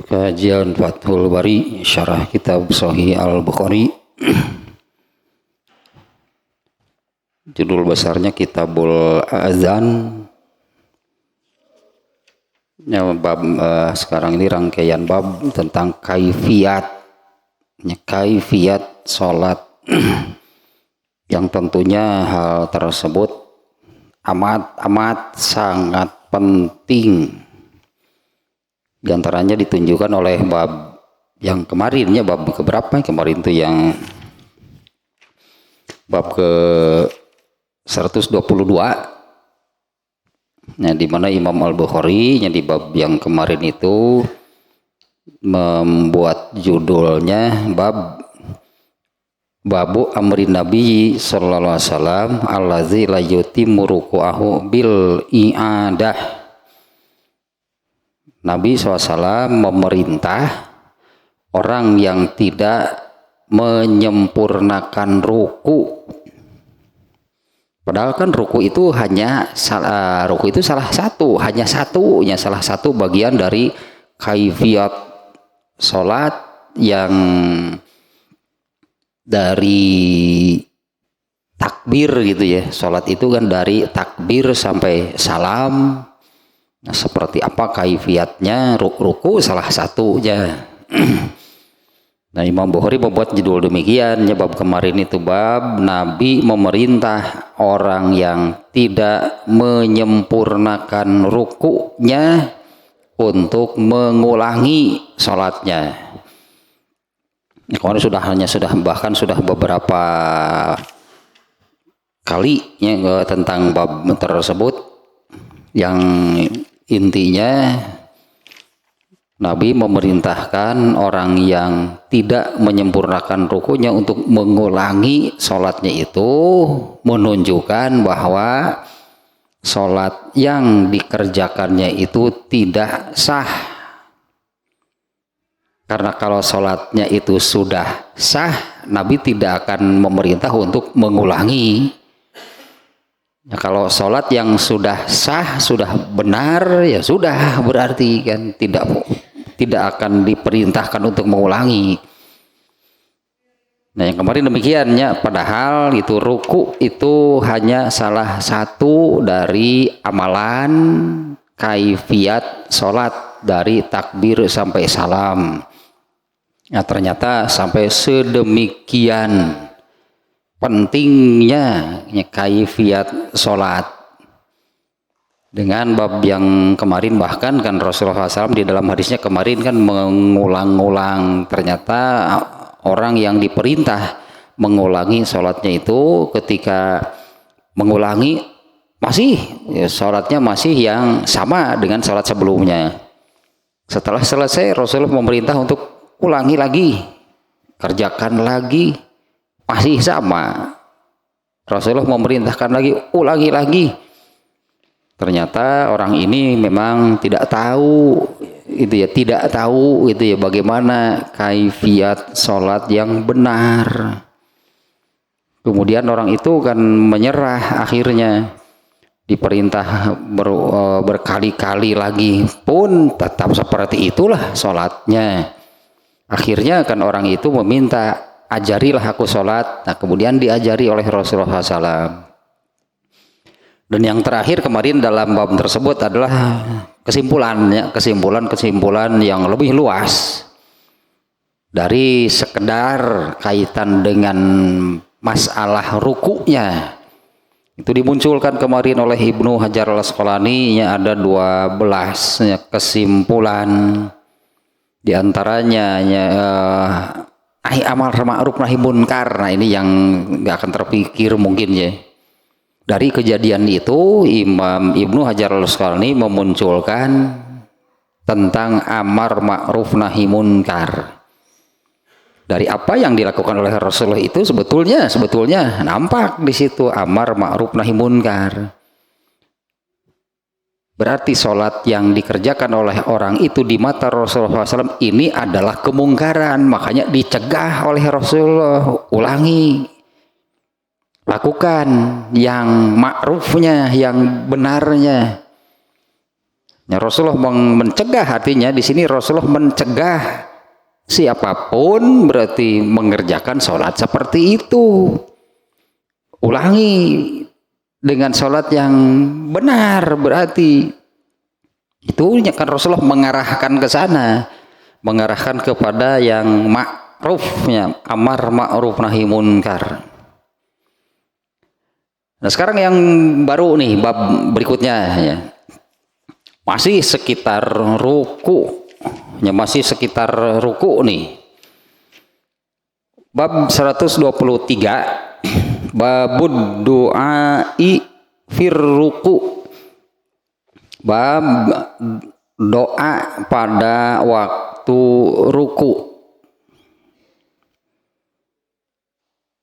Kajian Fathul Bari Syarah Kitab Sahih Al-Bukhari. Judul besarnya Kitabul Azan. Bab sekarang ini rangkaian bab tentang kaifiyat sholat yang tentunya hal tersebut amat sangat penting. Di antaranya ditunjukkan oleh bab yang kemarinnya, bab keberapa kemarin itu, yang bab ke 122. Nah, di mana Imam Al-Bukhari di bab yang kemarin itu membuat judulnya Babu Amrin Nabi sallallahu alaihi wasallam allazi la yutimmu ruku'ahu bil i'adah. Nabi SAW memerintah orang yang tidak menyempurnakan ruku. Padahal kan ruku itu salah satu bagian dari kaifiyat sholat yang dari takbir gitu ya. Sholat itu kan dari takbir sampai salam. Nah, seperti apa kaifiyatnya? Ruku salah satunya. Nah, Imam Bukhari membuat judul demikian, bab kemarin itu bab Nabi memerintah orang yang tidak menyempurnakan rukunya untuk mengulangi sholatnya. Kemarin bahkan sudah beberapa kali tentang bab tersebut, yang intinya Nabi memerintahkan orang yang tidak menyempurnakan rukunya untuk mengulangi sholatnya, itu menunjukkan bahwa sholat yang dikerjakannya itu tidak sah. Karena kalau sholatnya itu sudah sah, Nabi tidak akan memerintah untuk mengulangi. Nah, kalau sholat yang sudah sah, sudah benar, ya sudah, berarti kan tidak akan diperintahkan untuk mengulangi. Nah, yang kemarin demikiannya, padahal itu ruku itu hanya salah satu dari amalan kaifiyat sholat dari takbir sampai salam. Nah, ternyata sampai sedemikian pentingnya kaifiyat sholat. Dengan bab yang kemarin bahkan kan Rasulullah SAW di dalam hadisnya kemarin kan mengulang-ulang, ternyata orang yang diperintah mengulangi sholatnya itu ketika mengulangi masih sholatnya masih yang sama dengan sholat sebelumnya. Setelah selesai Rasulullah memerintah untuk ulangi lagi, kerjakan lagi, masih sama. Rasulullah memerintahkan lagi, ulangi lagi. Ternyata orang ini memang tidak tahu bagaimana kaifiyat sholat yang benar. Kemudian orang itu kan menyerah, akhirnya diperintah berkali-kali lagi pun tetap seperti itulah sholatnya. Akhirnya kan orang itu meminta, ajarilah aku sholat. Nah, kemudian diajari oleh Rasulullah SAW. Dan yang terakhir kemarin dalam bab tersebut adalah kesimpulan yang lebih luas dari sekedar kaitan dengan masalah rukunya. Itu dimunculkan kemarin oleh Ibnu Hajar Al-Asqalani, ada 12 kesimpulan. Di antaranya amal ma'ruf nahi munkar. Nah, ini yang nggak akan terpikir mungkin ya. Dari kejadian itu Imam Ibnu Hajar Al-Asqalani memunculkan tentang amar ma'ruf nahi munkar. Dari apa yang dilakukan oleh Rasulullah itu sebetulnya nampak di situ amar ma'ruf nahi munkar. Berarti sholat yang dikerjakan oleh orang itu di mata Rasulullah SAW ini adalah kemungkaran, makanya dicegah oleh Rasulullah, ulangi, lakukan yang ma'rufnya, yang benarnya. Ya, Rasulullah mencegah, artinya di sini Rasulullah mencegah siapapun berarti mengerjakan sholat seperti itu. Ulangi dengan sholat yang benar, berarti itu kan Rasulullah mengarahkan ke sana, mengarahkan kepada yang ma'rufnya, amar ma'ruf nahi munkar. Nah sekarang yang baru nih bab berikutnya ya. Masih sekitar ruku, ya masih sekitar ruku nih. Bab 123, babud du'ai fir ruku. Bab doa pada waktu ruku.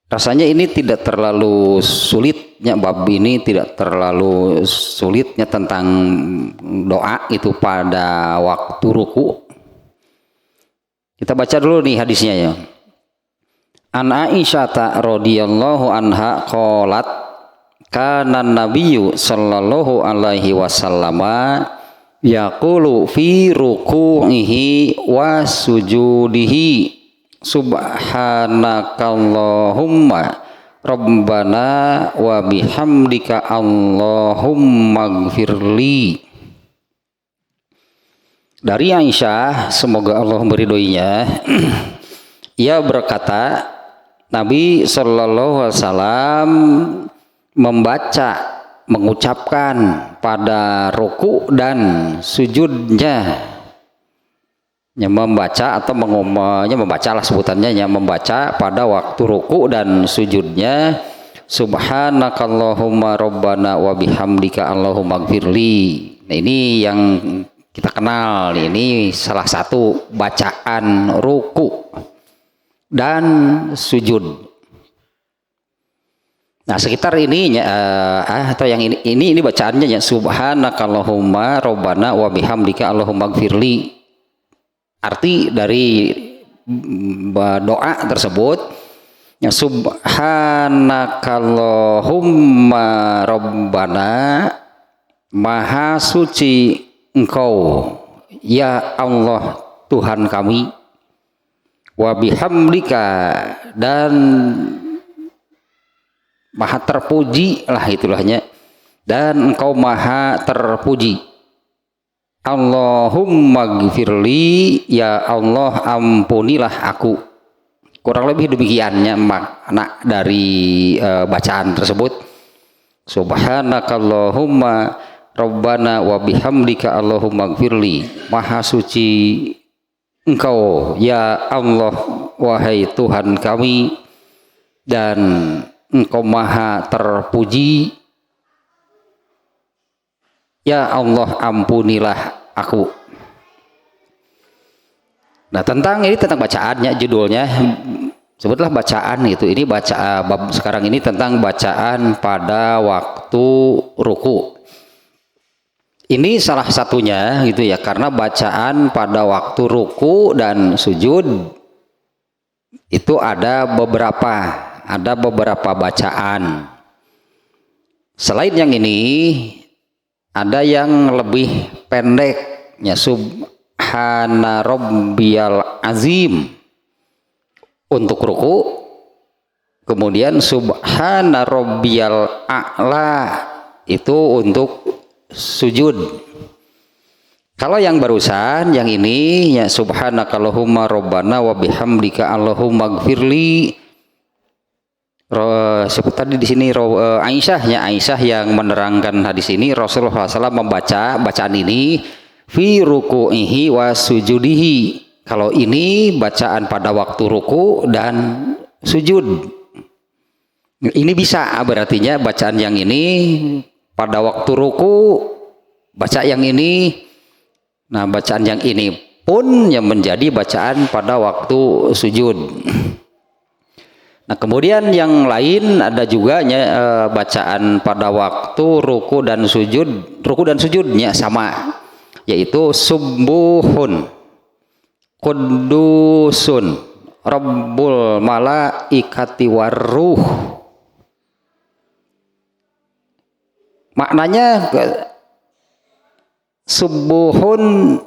Rasanya ini tidak terlalu sulitnya, bab ini tidak terlalu sulitnya tentang doa itu pada waktu ruku. Kita baca dulu nih hadisnya ya. An Aisyah radhiyallahu anha qalat kana nabiyyu sallallahu alaihi wasallam yaqulu fi ruku'ihi wa sujudihi subhanakallahumma rabbana wa bihamdika allahumma gfirli. Dari Aisyah, semoga Allah meridhoinya, ia berkata, Nabi Shallallahu Alaihi Wasallam membaca, mengucapkan pada ruku dan sujudnya, ya, membaca atau membacalah sebutannya, ya, membaca pada waktu ruku dan sujudnya, subhanakallahumma rabbana wa bihamdika allahumma gfirli. Nah ini yang kita kenal, ini salah satu bacaan ruku dan sujud. Nah sekitar ini atau yang ini bacaannya ya, subhanakallahumma rabbana wa bihamdika allahumma gfirli. Arti dari doa tersebut ya, subhanakallahumma rabbana, maha suci Engkau ya Allah Tuhan kami, wa bihamdika, dan maha terpuji lah itulahnya, dan Engkau maha terpuji. Allahumma gfirli, ya Allah ampunilah aku. Kurang lebih demikiannya makna dari bacaan tersebut. Subhanakallahumma rabbana wa bihamdika allahumma gfirli, maha suci Engkau ya Allah wahai Tuhan kami, dan Engkau maha terpuji, ya Allah ampunilah aku. Nah tentang bacaannya, judulnya sebutlah bacaan gitu. Ini bab sekarang ini tentang bacaan pada waktu ruku. Ini salah satunya gitu ya, karena bacaan pada waktu ruku dan sujud itu ada beberapa bacaan. Selain yang ini ada yang lebih pendek ya, subhana rabbiyal azim untuk ruku, kemudian subhana rabbiyal a'la itu untuk sujud. Kalau yang barusan yang ini ya, subhanakallahumma rabbana wa bihamdika allahumma gfirli. Sebut tadi di sini Aisyah yang menerangkan hadis ini, Rasulullah SAW membaca bacaan ini fi ruku'ihi wa sujudihi. Kalau ini bacaan pada waktu ruku dan sujud, ini bisa berartinya bacaan yang ini pada waktu ruku baca yang ini. Nah bacaan yang ini pun yang menjadi bacaan pada waktu sujud. Nah kemudian yang lain ada juga bacaan pada waktu ruku dan sujudnya sama, yaitu subuhun kudusun rabbul malaikati waruh. Maknanya Subuhun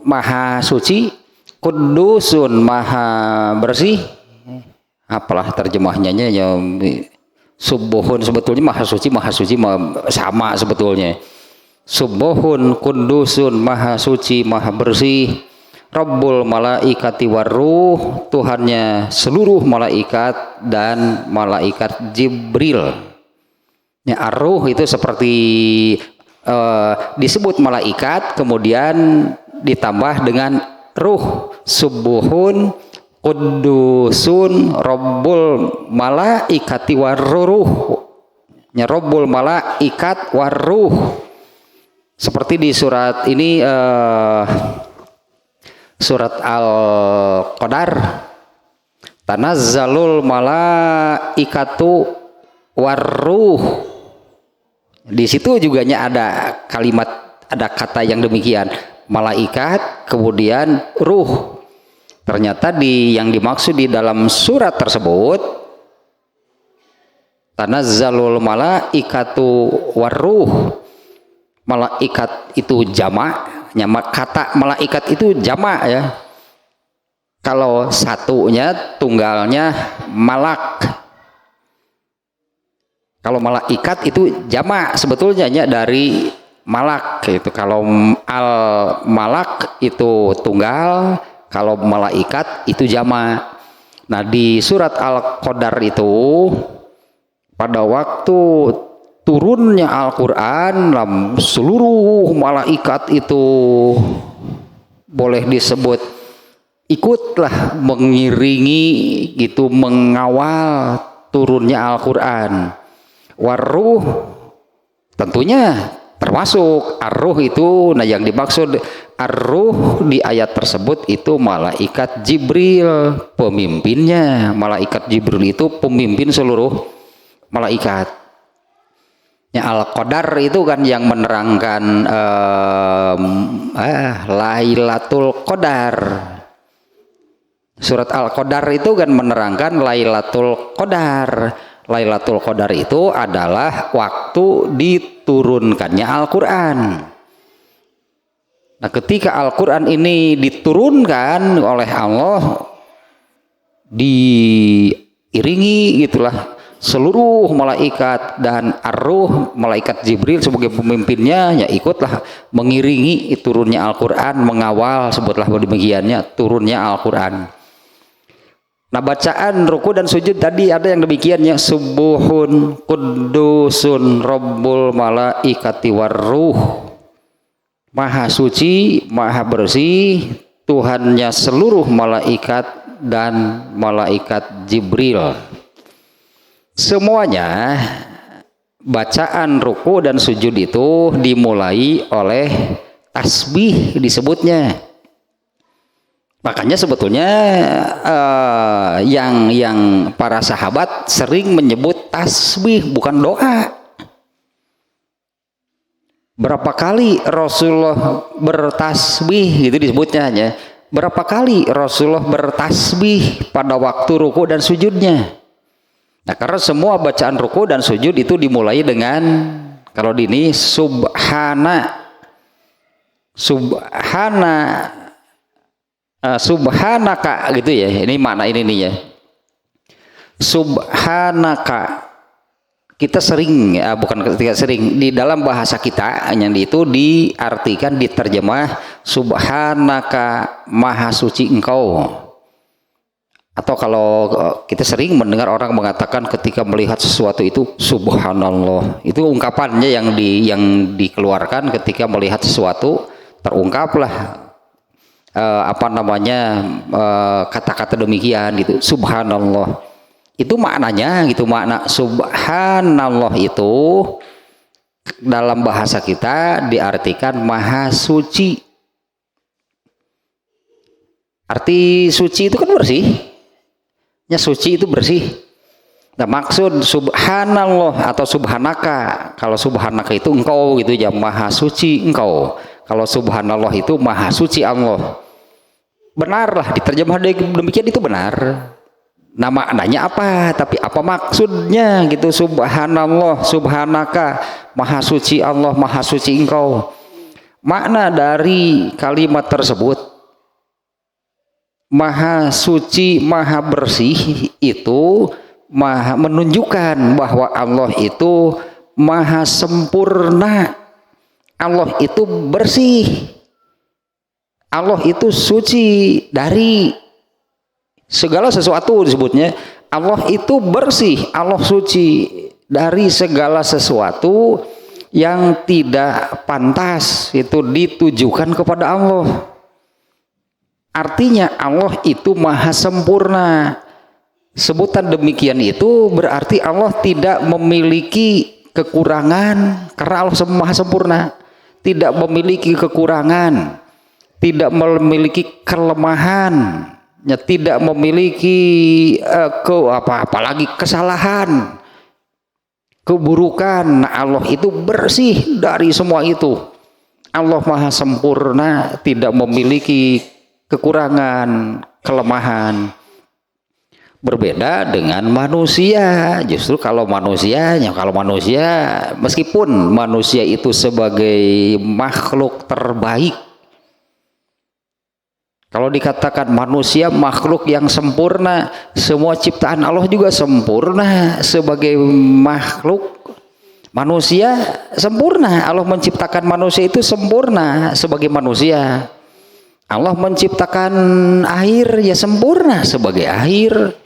maha suci, kudusun maha bersih. Apalah terjemahnya ya. Subuhun sebetulnya maha suci sama sebetulnya. Subuhun kudusun maha suci maha bersih. Rabbul malaikati waruh, Tuhannya seluruh malaikat dan malaikat Jibril. Ya, ar-ruh itu seperti disebut malaikat kemudian ditambah dengan ruh. Subuhun kudusun Rabbul malaikati waruh. Ya, Rabbul malaikat waruh. Seperti di surat ini surat Al-Qadar, tanazzalul malaikatu waruh. Di situ juga ada kalimat, ada kata yang demikian, malaikat kemudian ruh. Ternyata yang dimaksud di dalam surat tersebut tanazzalul malaikatu waruh, malaikat itu jamak. Kata malaikat itu jamak ya. Kalau satunya tunggalnya malak. Kalau malaikat itu jamak sebetulnya dari malak gitu. Kalau al malak itu tunggal, kalau malaikat itu jamak. Nah, di surat Al-Qadar itu pada waktu turunnya Al-Quran, seluruh malaikat itu boleh disebut ikutlah mengiringi gitu, mengawal turunnya Al-Quran. Waruh tentunya termasuk ar-ruh itu. Nah, yang dimaksud ar-ruh di ayat tersebut itu malaikat Jibril, pemimpinnya. Malaikat Jibril itu pemimpin seluruh malaikat. Al-Qadar itu kan yang menerangkan Lailatul Qadar. Surat Al-Qadar itu kan menerangkan Lailatul Qadar. Lailatul Qadar itu adalah waktu diturunkannya Al-Quran. Nah, ketika Al-Quran ini diturunkan oleh Allah, diiringi gitulah seluruh malaikat dan ar-ruh, malaikat Jibril sebagai pemimpinnya, ya ikutlah mengiringi turunnya Al-Quran, mengawal, sebutlah demikiannya turunnya Al-Quran. Nah, bacaan ruku dan sujud tadi ada yang demikiannya, subuhun kudusun Rabbul malaikati waruh, maha suci maha bersih Tuhannya seluruh malaikat dan malaikat Jibril. Semuanya bacaan ruku dan sujud itu dimulai oleh tasbih disebutnya. Makanya sebetulnya yang para sahabat sering menyebut tasbih bukan doa. Berapa kali Rasulullah bertasbih gitu disebutnya ya. Berapa kali Rasulullah bertasbih pada waktu ruku dan sujudnya. Nah, karena semua bacaan ruku dan sujud itu dimulai dengan, kalau di ini subhanaka gitu ya. Ini makna ini nih ya. Subhanaka. Kita sering, bukan ketika sering, di dalam bahasa kita yang itu diartikan, diterjemah subhanaka maha suci engkau. Atau kalau kita sering mendengar orang mengatakan ketika melihat sesuatu itu subhanallah, itu ungkapannya yang dikeluarkan ketika melihat sesuatu, terungkaplah kata-kata demikian gitu, subhanallah. Itu maknanya gitu, makna subhanallah itu dalam bahasa kita diartikan maha suci. Arti suci itu kan bersih. Ya, suci itu bersih. Nah, maksud subhanallah atau subhanaka, kalau subhanaka itu engkau gitu ya, maha suci engkau. Kalau subhanallah itu maha suci Allah. Benarlah diterjemah demikian, itu benar. Nah, maknanya apa? Tapi apa maksudnya gitu, subhanallah, subhanaka, maha suci Allah, maha suci engkau. Makna dari kalimat tersebut maha suci, maha bersih itu maha menunjukkan bahwa Allah itu maha sempurna. Allah itu bersih. Allah itu suci dari segala sesuatu disebutnya. Allah itu bersih, Allah suci dari segala sesuatu yang tidak pantas itu ditujukan kepada Allah. Artinya Allah itu maha sempurna. Sebutan demikian itu berarti Allah tidak memiliki kekurangan karena Allah maha sempurna. Tidak memiliki kekurangan, tidak memiliki kelemahan, ya, tidak memiliki apalagi kesalahan, keburukan. Nah, Allah itu bersih dari semua itu. Allah maha sempurna, tidak memiliki kekurangan, kelemahan. Berbeda dengan manusia. Justru kalau manusia meskipun manusia itu sebagai makhluk terbaik, kalau dikatakan manusia makhluk yang sempurna, semua ciptaan Allah juga sempurna. Sebagai makhluk manusia sempurna. Allah menciptakan manusia itu sempurna sebagai manusia. Allah menciptakan air ya sempurna sebagai air.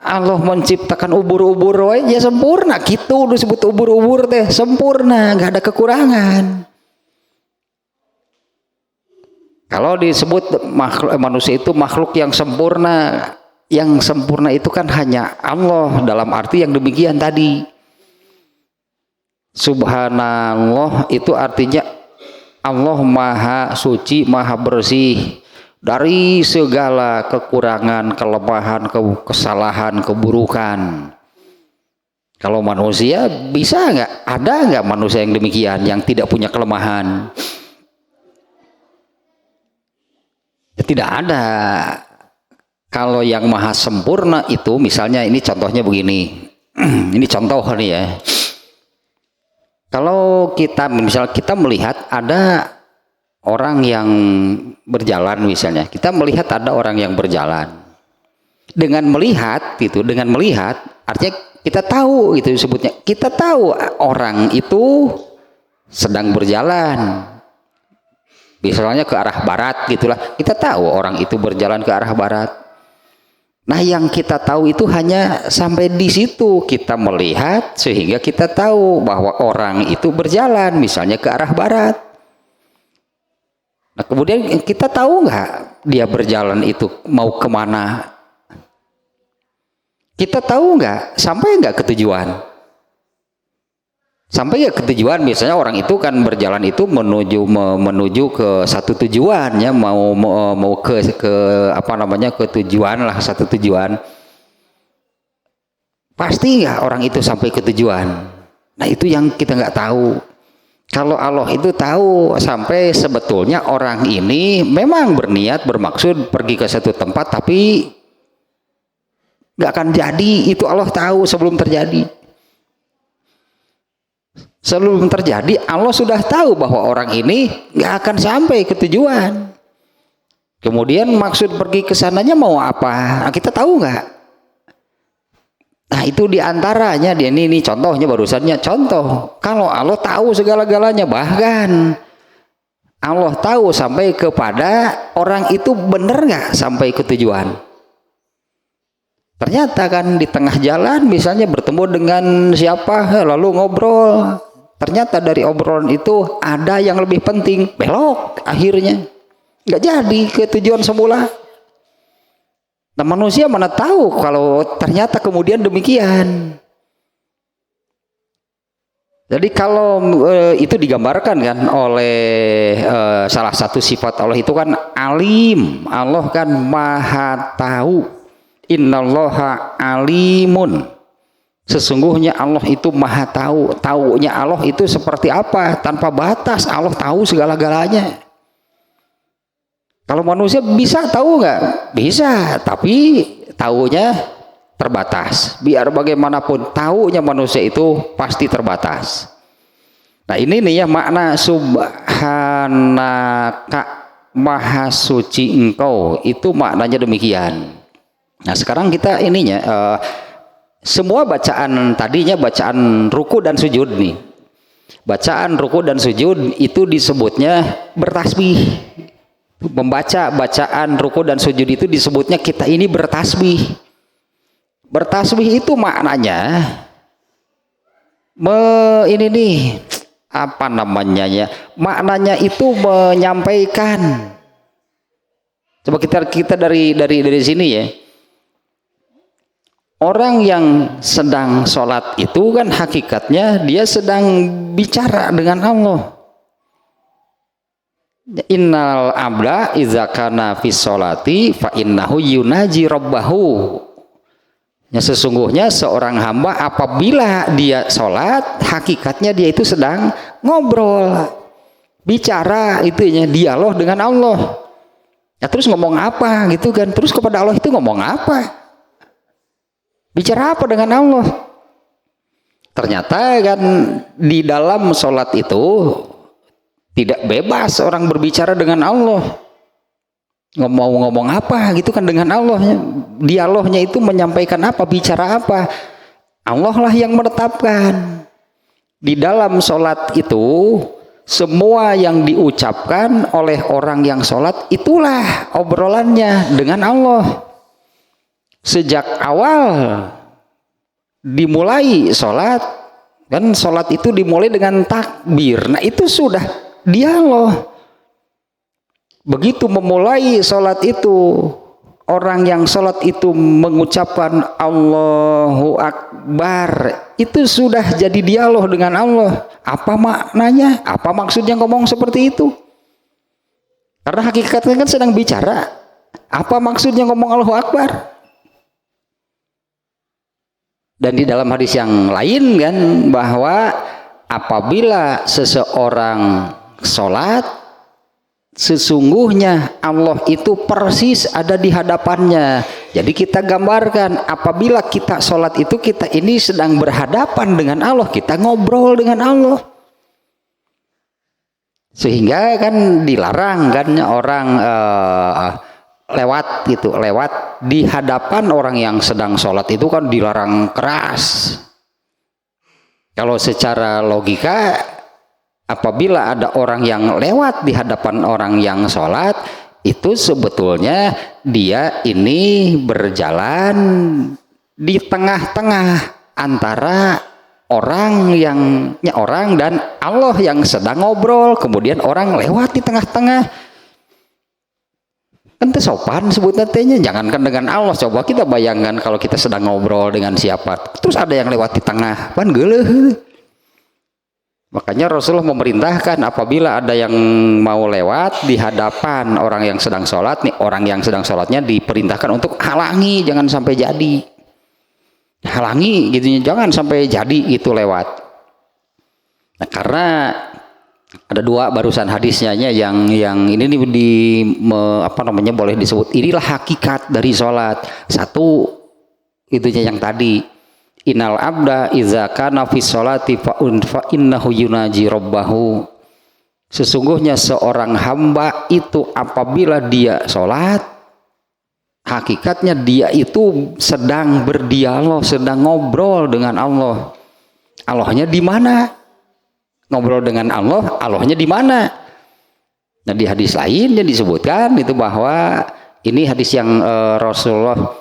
Allah menciptakan ubur-ubur ya sempurna. Gitu disebut ubur-ubur teh sempurna, nggak ada kekurangan. Kalau disebut manusia itu makhluk yang sempurna itu kan hanya Allah, dalam arti yang demikian tadi. Subhanallah itu artinya Allah maha suci, maha bersih dari segala kekurangan, kelemahan, kesalahan, keburukan. Kalau manusia bisa nggak? Ada nggak manusia yang demikian, yang tidak punya kelemahan? Ya, tidak ada. Kalau yang maha sempurna itu, misalnya ini contohnya begini. Ini contoh nih ya. Kalau kita melihat ada orang yang berjalan, misalnya kita melihat ada orang yang berjalan, dengan melihat artinya kita tahu, itu disebutnya kita tahu orang itu sedang berjalan, misalnya ke arah barat gitulah, kita tahu orang itu berjalan ke arah barat. Nah, yang kita tahu itu hanya sampai di situ, kita melihat sehingga kita tahu bahwa orang itu berjalan misalnya ke arah barat. Nah, kemudian kita tahu nggak dia berjalan itu mau kemana? Kita tahu nggak sampai nggak ke tujuan? Sampai nggak ke tujuan? Misalnya orang itu kan berjalan itu menuju ke satu tujuan, ya, mau ke apa namanya, ke tujuan lah, satu tujuan. Pasti nggak orang itu sampai ke tujuan? Nah, itu yang kita nggak tahu. Kalau Allah itu tahu sampai sebetulnya orang ini memang berniat, bermaksud pergi ke satu tempat, tapi nggak akan jadi. Itu Allah tahu sebelum terjadi. Sebelum terjadi, Allah sudah tahu bahwa orang ini nggak akan sampai ke tujuan. Kemudian maksud pergi ke sananya mau apa? Nah, kita tahu nggak? Nah, itu diantaranya ini contohnya barusannya contoh. Kalau Allah tahu segala-galanya, bahkan Allah tahu sampai kepada orang itu benar nggak sampai ke tujuan. Ternyata kan di tengah jalan misalnya bertemu dengan siapa, lalu ngobrol. Ternyata dari obrolan itu ada yang lebih penting, belok akhirnya. Nggak jadi ke tujuan semula. Nah, manusia mana tahu kalau ternyata kemudian demikian. Jadi kalau itu digambarkan kan oleh salah satu sifat Allah itu kan alim. Allah kan maha tahu. Innallaha alimun. Sesungguhnya Allah itu maha tahu. Taunya Allah itu seperti apa? Tanpa batas. Allah tahu segala-galanya. Kalau manusia bisa tahu nggak? Bisa, tapi tahunya terbatas. Biar bagaimanapun tahunya manusia itu pasti terbatas. Nah ini nih ya makna subhanaka, maha suci engkau, itu maknanya demikian. Nah sekarang kita ininya semua bacaan tadinya bacaan ruku dan sujud nih, bacaan ruku dan sujud itu disebutnya bertasbih. Membaca bacaan ruku dan sujud itu disebutnya kita ini bertasbih. Bertasbih itu maknanya ini nih apa namanya ya, maknanya itu menyampaikan. Coba kita dari sini ya, orang yang sedang sholat itu kan hakikatnya dia sedang bicara dengan Allah. Innal abda idza kana fis sholati fa innahu yunaji rabbahu. Ya, sesungguhnya seorang hamba apabila dia sholat, hakikatnya dia itu sedang ngobrol, bicara, itunya dialog dengan Allah. Ya, terus ngomong apa gitu kan? Terus kepada Allah itu ngomong apa? Bicara apa dengan Allah? Ternyata kan di dalam sholat itu tidak bebas orang berbicara dengan Allah. Ngomong apa gitu kan dengan Allah, dialognya itu menyampaikan apa, bicara apa, Allah lah yang menetapkan. Di dalam sholat itu semua yang diucapkan oleh orang yang sholat itulah obrolannya dengan Allah. Sejak awal dimulai sholat, kan sholat itu dimulai dengan takbir, nah itu sudah dialog. Begitu memulai sholat itu, orang yang sholat itu mengucapkan Allahu Akbar, itu sudah jadi dialog dengan Allah. Apa maknanya? Apa maksudnya ngomong seperti itu? Karena hakikatnya kan sedang bicara. Apa maksudnya ngomong Allahu Akbar? Dan di dalam hadis yang lain kan bahwa apabila seseorang sholat, sesungguhnya Allah itu persis ada di hadapannya. Jadi kita gambarkan apabila kita sholat itu kita ini sedang berhadapan dengan Allah, kita ngobrol dengan Allah. Sehingga kan dilarang kan orang lewat gitu, lewat di hadapan orang yang sedang sholat itu kan dilarang keras. Kalau secara logika, apabila ada orang yang lewat di hadapan orang yang sholat, itu sebetulnya dia ini berjalan di tengah-tengah antara orang dan Allah yang sedang ngobrol, kemudian orang lewat di tengah-tengah. Kan itu sopan sebutnya tehnya, jangankan dengan Allah, coba kita bayangkan kalau kita sedang ngobrol dengan siapa, terus ada yang lewat di tengah, kan geuleuh. Makanya Rasulullah memerintahkan apabila ada yang mau lewat di hadapan orang yang sedang sholat, nih orang yang sedang sholatnya diperintahkan untuk halangi, jangan sampai jadi. Halangi gitu, jangan sampai jadi itu lewat. Nah, karena ada dua barusan hadisnya yang ini apa namanya boleh disebut inilah hakikat dari sholat. Satu itunya yang tadi. Innal abda idza kana fi sholati fa innahu yunaji rabbahu. Sesungguhnya seorang hamba itu apabila dia sholat, hakikatnya dia itu sedang berdialog, sedang ngobrol dengan Allah. Allahnya di mana? Ngobrol dengan Allah, Allahnya di mana? Nah di hadis lainnya disebutkan itu bahwa ini hadis yang Rasulullah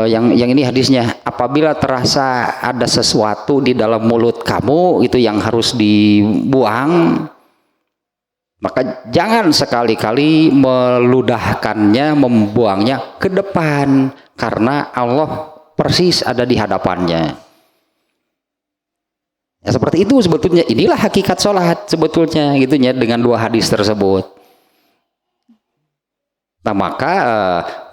yang ini hadisnya, apabila terasa ada sesuatu di dalam mulut kamu itu yang harus dibuang, maka jangan sekali-kali meludahkannya, membuangnya ke depan, karena Allah persis ada di hadapannya. Ya, seperti itu sebetulnya, inilah hakikat sholat sebetulnya gitunya dengan dua hadis tersebut. Nah maka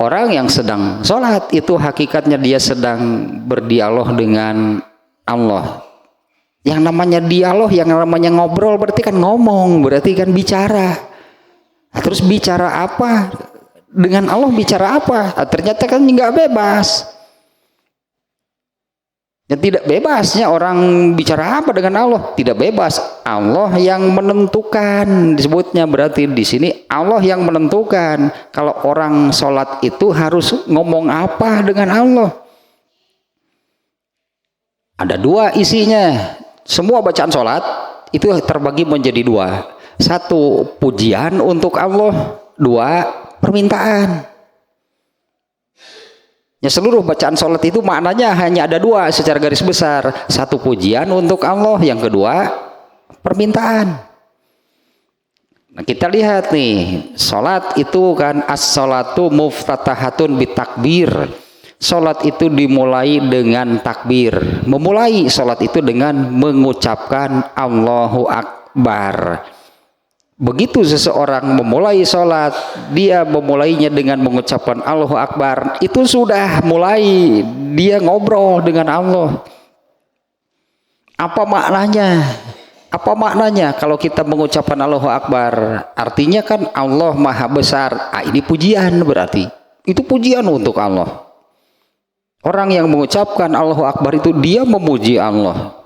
orang yang sedang sholat itu hakikatnya dia sedang berdialog dengan Allah. Yang namanya dialog, yang namanya ngobrol berarti kan ngomong, berarti kan bicara. Nah, terus bicara apa? Dengan Allah bicara apa? Nah, ternyata kan nggak bebas. Ya tidak bebasnya orang bicara apa dengan Allah, tidak bebas. Allah yang menentukan, disebutnya berarti di sini Allah yang menentukan kalau orang sholat itu harus ngomong apa dengan Allah. Ada dua isinya. Semua bacaan sholat itu terbagi menjadi dua. Satu, pujian untuk Allah. Dua, permintaan. Ya, seluruh bacaan sholat itu maknanya hanya ada dua secara garis besar. Satu, pujian untuk Allah. Yang kedua, permintaan. Nah, kita lihat nih, sholat itu kan as-sholatu muftatahatun bitakbir. Sholat itu dimulai dengan takbir. Memulai sholat itu dengan mengucapkan Allahu Akbar. Begitu seseorang memulai sholat, dia memulainya dengan mengucapkan Allahu Akbar, itu sudah mulai dia ngobrol dengan Allah. Apa maknanya? Apa maknanya kalau kita mengucapkan Allahu Akbar? Artinya kan Allah Maha Besar. Ini pujian berarti. Itu pujian untuk Allah. Orang yang mengucapkan Allahu Akbar itu dia memuji Allah.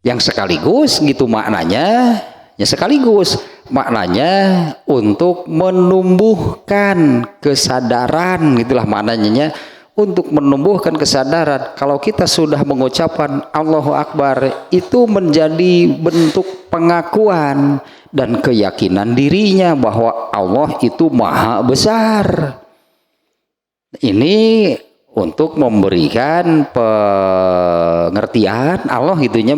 Yang sekaligus gitu maknanya, ya sekaligus maknanya untuk menumbuhkan kesadaran, gitulah maknanya, untuk menumbuhkan kesadaran. Kalau kita sudah mengucapkan Allahu Akbar, itu menjadi bentuk pengakuan dan keyakinan dirinya bahwa Allah itu Maha Besar. Ini untuk memberikan pengertian Allah gitunya,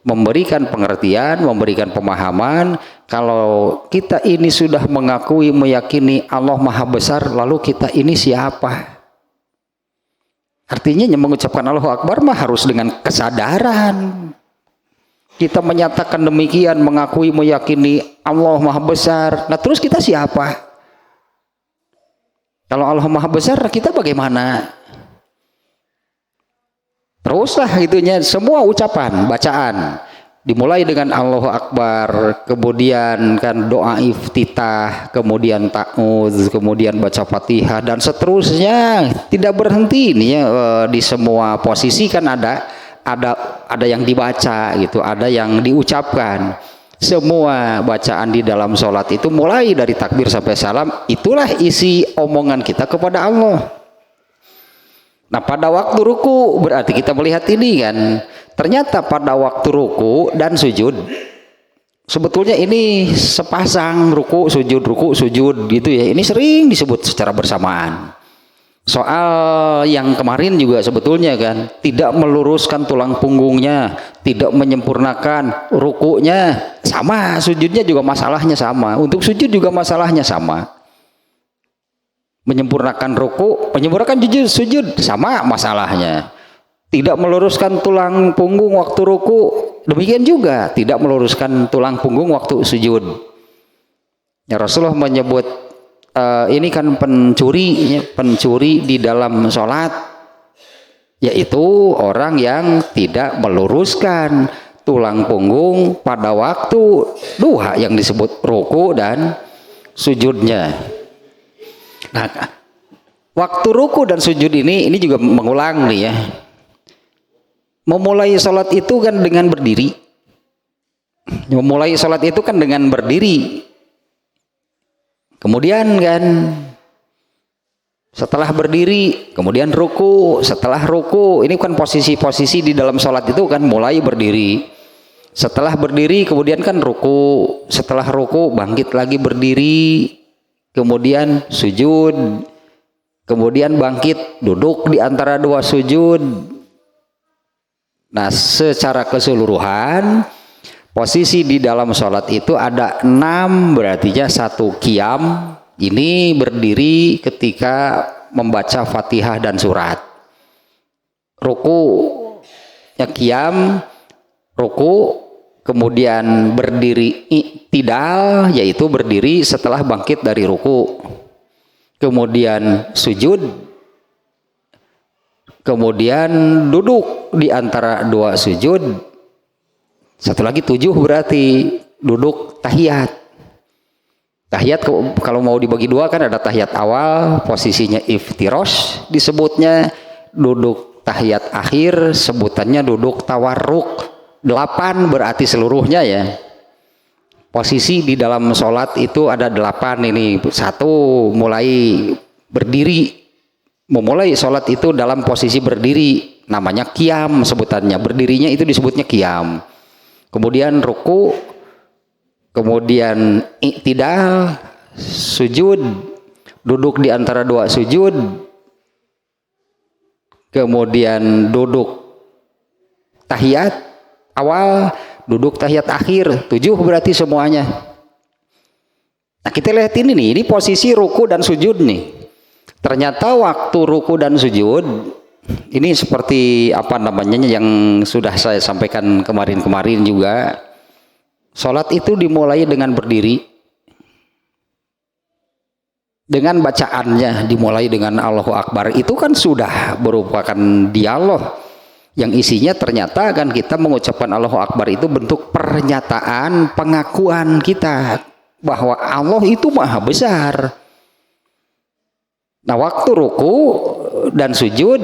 memberikan pengertian, memberikan pemahaman kalau kita ini sudah mengakui, meyakini Allah Maha Besar, lalu kita ini siapa? Artinya mengucapkan Allahu Akbar mah harus dengan kesadaran. Kita menyatakan demikian, mengakui, meyakini Allah Maha Besar. Nah, terus kita siapa? Kalau Allah Maha Besar, kita bagaimana? Teruslah itunya, semua ucapan, bacaan dimulai dengan Allahu Akbar, kemudian kan doa iftitah, kemudian ta'udz, kemudian baca Fatihah dan seterusnya, tidak berhenti nih ya. Di semua posisi kan ada yang dibaca gitu, ada yang diucapkan. Semua bacaan di dalam sholat itu mulai dari takbir sampai salam, itulah isi omongan kita kepada Allah. Nah, pada waktu ruku berarti kita melihat ini kan, ternyata pada waktu ruku dan sujud sebetulnya ini sepasang, ruku sujud gitu ya. Ini sering disebut secara bersamaan. Soal yang kemarin juga sebetulnya kan tidak meluruskan tulang punggungnya, tidak menyempurnakan rukunya, sama sujudnya juga masalahnya sama. Untuk sujud juga masalahnya sama. Menyempurnakan ruku, menyempurnakan sujud sama masalahnya. Tidak meluruskan tulang punggung waktu ruku, demikian juga tidak meluruskan tulang punggung waktu sujud. Ya, Rasulullah menyebut ini kan pencuri di dalam sholat, yaitu orang yang tidak meluruskan tulang punggung pada waktu duha yang disebut ruku dan sujudnya. Nah, waktu ruku dan sujud ini juga mengulang nih ya. Memulai sholat itu kan dengan berdiri. Memulai sholat itu kan dengan berdiri. Kemudian kan setelah berdiri, kemudian ruku, setelah ruku, ini kan posisi-posisi di dalam sholat itu kan mulai berdiri. Setelah berdiri kemudian kan ruku, setelah ruku bangkit lagi berdiri, kemudian sujud, kemudian bangkit duduk di antara dua sujud. Nah, secara keseluruhan posisi di dalam sholat itu ada 6, berarti satu qiyam, ini berdiri ketika membaca Fatihah dan surat. Ruku ya qiyam, ruku, kemudian berdiri i'tidal, yaitu berdiri setelah bangkit dari ruku, kemudian sujud, kemudian duduk di antara dua sujud. Satu lagi 7 berarti duduk tahiyat. Tahiyat kalau mau dibagi dua kan ada tahiyat awal, posisinya iftirosh disebutnya, duduk tahiyat akhir sebutannya duduk tawarruk. 8 berarti seluruhnya ya. Posisi di dalam sholat itu ada 8 ini. 1 mulai berdiri. Memulai sholat itu dalam posisi berdiri. Namanya qiyam sebutannya. Berdirinya itu disebutnya qiyam. Kemudian ruku. Kemudian i'tidal. Sujud. Duduk di antara 2 sujud. Kemudian duduk tahiyat awal, duduk tahiyat akhir. 7 berarti semuanya. Nah kita lihat ini posisi ruku dan sujud nih. Ternyata waktu ruku dan sujud ini seperti apa namanya yang sudah saya sampaikan kemarin juga. Sholat itu dimulai dengan berdiri, dengan bacaannya dimulai dengan Allahu Akbar. Itu kan sudah merupakan dialog yang isinya ternyata kan kita mengucapkan Allahu Akbar itu bentuk pernyataan pengakuan kita bahwa Allah itu maha besar. Nah waktu ruku dan sujud,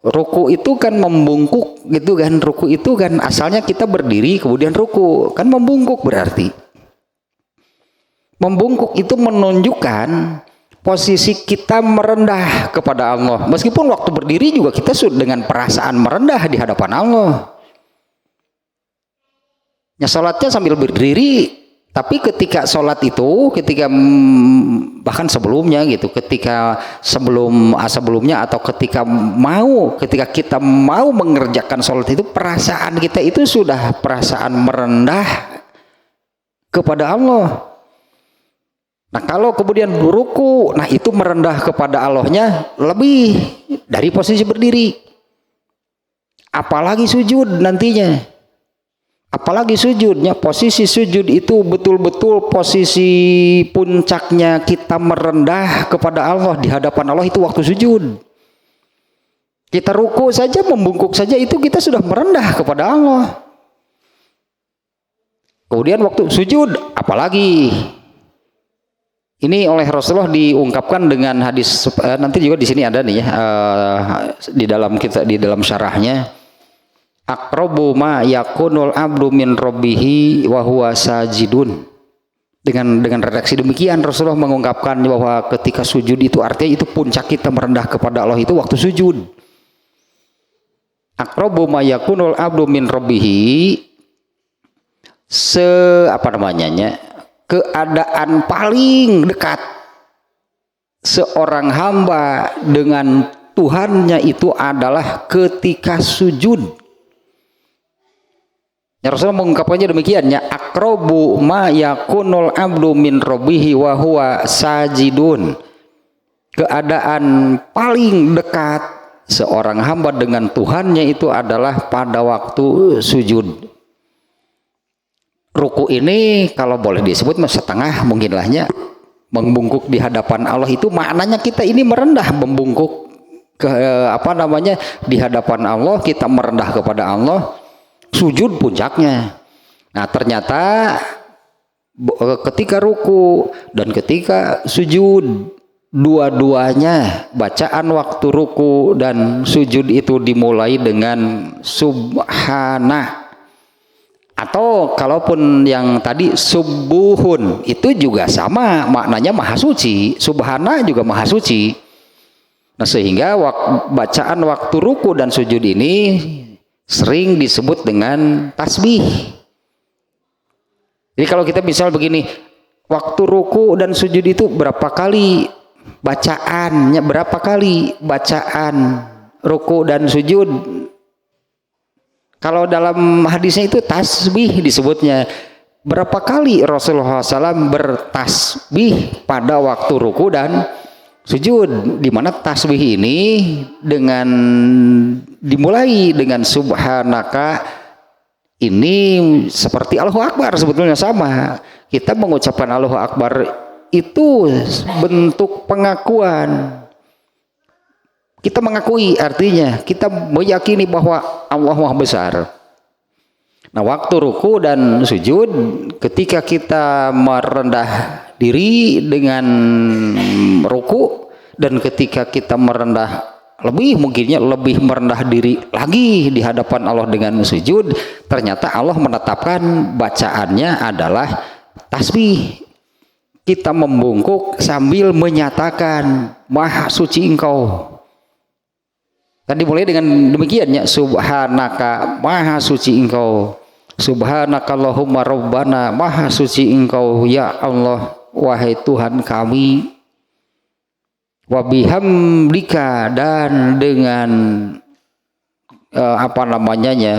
ruku itu kan membungkuk gitu kan. Ruku itu kan asalnya kita berdiri kemudian ruku, kan membungkuk berarti. Membungkuk itu menunjukkan posisi kita merendah kepada Allah. Meskipun waktu berdiri juga kita dengan perasaan merendah di hadapan Allah. Ya sholatnya sambil berdiri, tapi ketika sholat itu, ketika bahkan sebelumnya gitu, ketika sebelumnya atau ketika kita mau mengerjakan sholat itu, perasaan kita itu sudah perasaan merendah kepada Allah. Nah kalau kemudian ruku, nah itu merendah kepada Allahnya lebih dari posisi berdiri. Apalagi sujud nantinya. Apalagi sujudnya, posisi sujud itu betul-betul posisi puncaknya kita merendah kepada Allah di hadapan Allah itu waktu sujud. Kita ruku saja, membungkuk saja itu kita sudah merendah kepada Allah. Kemudian waktu sujud, apalagi. Ini oleh Rasulullah diungkapkan dengan hadis nanti juga di sini ada nih ya di dalam syarahnya. Aqrabu ma yakunul abdu min rabbihi wa huwa sajidun. Dengan redaksi demikian Rasulullah mengungkapkan bahwa ketika sujud itu artinya itu puncak kita merendah kepada Allah itu waktu sujud. Aqrabu ma yakunul abdu min rabbihi keadaan paling dekat seorang hamba dengan Tuhannya itu adalah ketika sujud. Ya, Rasulullah mengungkapkannya demikian ya, aqrabu ma yakunul abdu min rabbihi wa huwa sajidun. Keadaan paling dekat seorang hamba dengan Tuhannya itu adalah pada waktu sujud. Ruku ini kalau boleh disebut setengah mungkin lahnya, membungkuk di hadapan Allah itu maknanya kita ini merendah, membungkuk di hadapan Allah, kita merendah kepada Allah. Sujud puncaknya. Nah ternyata ketika ruku dan ketika sujud dua-duanya bacaan waktu ruku dan sujud itu dimulai dengan subhana. Atau kalaupun yang tadi subuhun itu juga sama maknanya maha suci. Subhana juga maha suci. Nah sehingga bacaan waktu ruku dan sujud ini sering disebut dengan tasbih. Jadi kalau kita misal begini, waktu ruku dan sujud itu berapa kali bacaannya, berapa kali bacaan ruku dan sujud. Kalau dalam hadisnya itu tasbih disebutnya. Berapa kali Rasulullah SAW bertasbih pada waktu ruku dan sujud, di mana tasbih ini dimulai dengan subhanaka, ini seperti Allahu Akbar sebetulnya sama. Kita mengucapkan Allahu Akbar itu bentuk pengakuan. Kita mengakui, artinya kita meyakini bahwa Allah Maha Besar. Nah, waktu ruku dan sujud, ketika kita merendah diri dengan ruku dan ketika kita merendah lebih mungkinnya lebih merendah diri lagi di hadapan Allah dengan sujud, ternyata Allah menetapkan bacaannya adalah tasbih. Kita membungkuk sambil menyatakan Maha suci Engkau. Tadi mulai dengan demikiannya, subhanaka Maha suci Engkau, subhanaka Allahumma rabbana Maha suci Engkau ya Allah wahai Tuhan kami, wa bihamdika, dan dengan apa namanya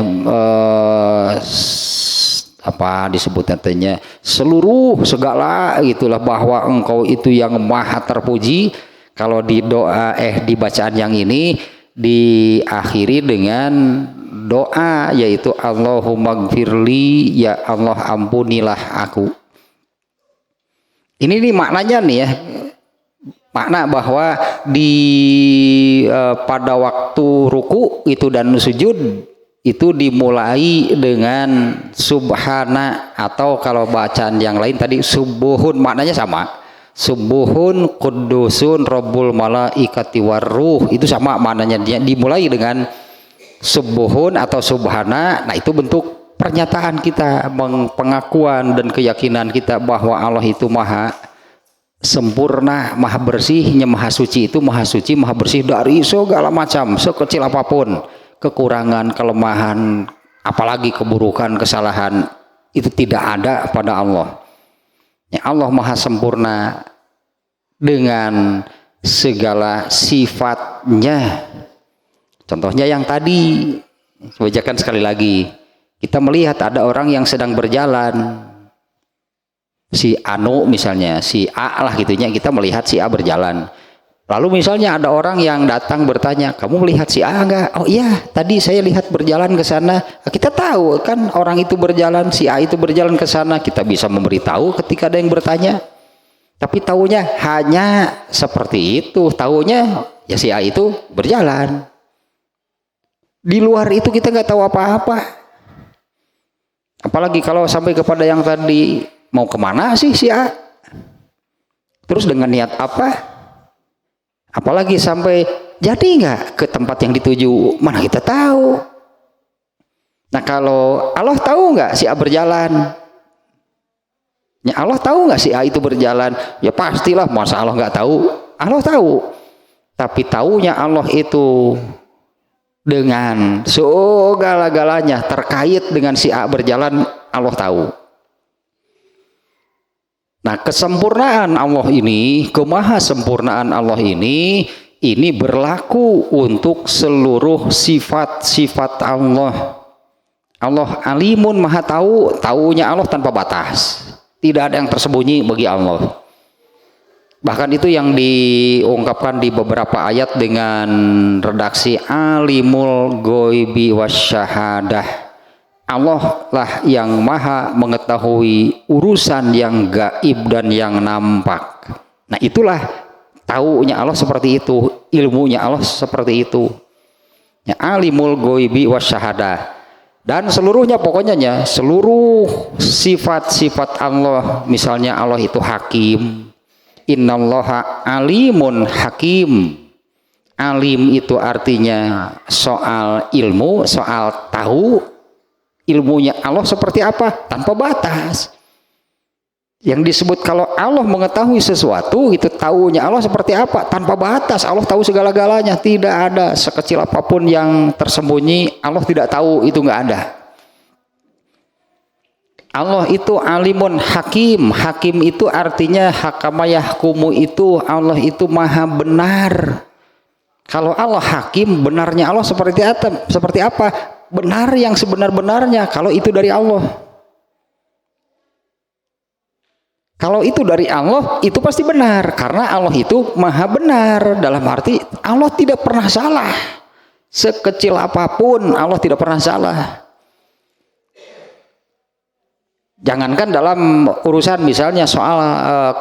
apa disebut nantinya seluruh segala gitulah, bahwa Engkau itu yang maha terpuji. Kalau di doa di bacaan yang ini diakhiri dengan doa, yaitu Allahumma gfirli, ya Allah ampunilah aku. Ini nih maknanya nih ya, makna bahwa di pada waktu ruku itu dan sujud itu dimulai dengan subhana, atau kalau bacaan yang lain tadi subuhun, maknanya sama, subuhun kudusun rabbul malaikati waruh, itu sama maknanya, dia dimulai dengan subuhun atau subhana. Nah itu bentuk pernyataan kita, pengakuan dan keyakinan kita bahwa Allah itu maha sempurna, maha bersihnya, maha suci, itu maha suci, maha bersih dari segala macam, sekecil apapun kekurangan, kelemahan, apalagi keburukan, kesalahan, itu tidak ada pada Allah. Ya, Allah maha sempurna dengan segala sifatnya. Contohnya yang tadi, bacakan sekali lagi. Kita melihat ada orang yang sedang berjalan, si Anu misalnya, si A lah gitunya, kita melihat si A berjalan. Lalu misalnya ada orang yang datang bertanya, kamu melihat si A enggak? Oh iya, tadi saya lihat berjalan ke sana. Kita tahu kan orang itu berjalan, si A itu berjalan ke sana. Kita bisa memberitahu ketika ada yang bertanya. Tapi taunya hanya seperti itu. Taunya ya si A itu berjalan. Di luar itu kita nggak tahu apa-apa. Apalagi kalau sampai kepada yang tadi, mau kemana sih si A? Terus dengan niat apa? Apalagi sampai jadi nggak ke tempat yang dituju, mana kita tahu. Nah kalau Allah tahu nggak si A berjalan, ya Allah tahu nggak si A itu berjalan, ya pastilah, masa Allah nggak tahu? Allah tahu, tapi taunya Allah itu dengan segala-galanya terkait dengan si A berjalan, Allah tahu. Nah kesempurnaan Allah ini, kemahasempurnaan Allah ini berlaku untuk seluruh sifat-sifat Allah. Allah alimun, maha tahu, taunya Allah tanpa batas, tidak ada yang tersembunyi bagi Allah. Bahkan itu yang diungkapkan di beberapa ayat dengan redaksi alimul ghaibi wasyahadah. Allah lah yang maha mengetahui urusan yang gaib dan yang nampak. Nah itulah taunya Allah seperti itu, ilmunya Allah seperti itu. Ya, alimul ghaibi wasyahadah. Dan seluruhnya pokoknya seluruh sifat-sifat Allah, misalnya Allah itu hakim. Innallaha alimun hakim. Alim itu artinya soal ilmu, soal tahu. Ilmunya Allah seperti apa? Tanpa batas. Yang disebut kalau Allah mengetahui sesuatu, itu taunya Allah seperti apa? Tanpa batas. Allah tahu segala-galanya. Tidak ada sekecil apapun yang tersembunyi, Allah tidak tahu, itu nggak ada. Allah itu alimun hakim. Hakim itu artinya hakama yahkumu, itu Allah itu maha benar. Kalau Allah hakim, benarnya Allah seperti apa? Seperti apa? Benar yang sebenar-benarnya kalau itu dari Allah. Kalau itu dari Allah, itu pasti benar, karena Allah itu maha benar, dalam arti Allah tidak pernah salah. Sekecil apapun Allah tidak pernah salah. Jangankan dalam urusan misalnya soal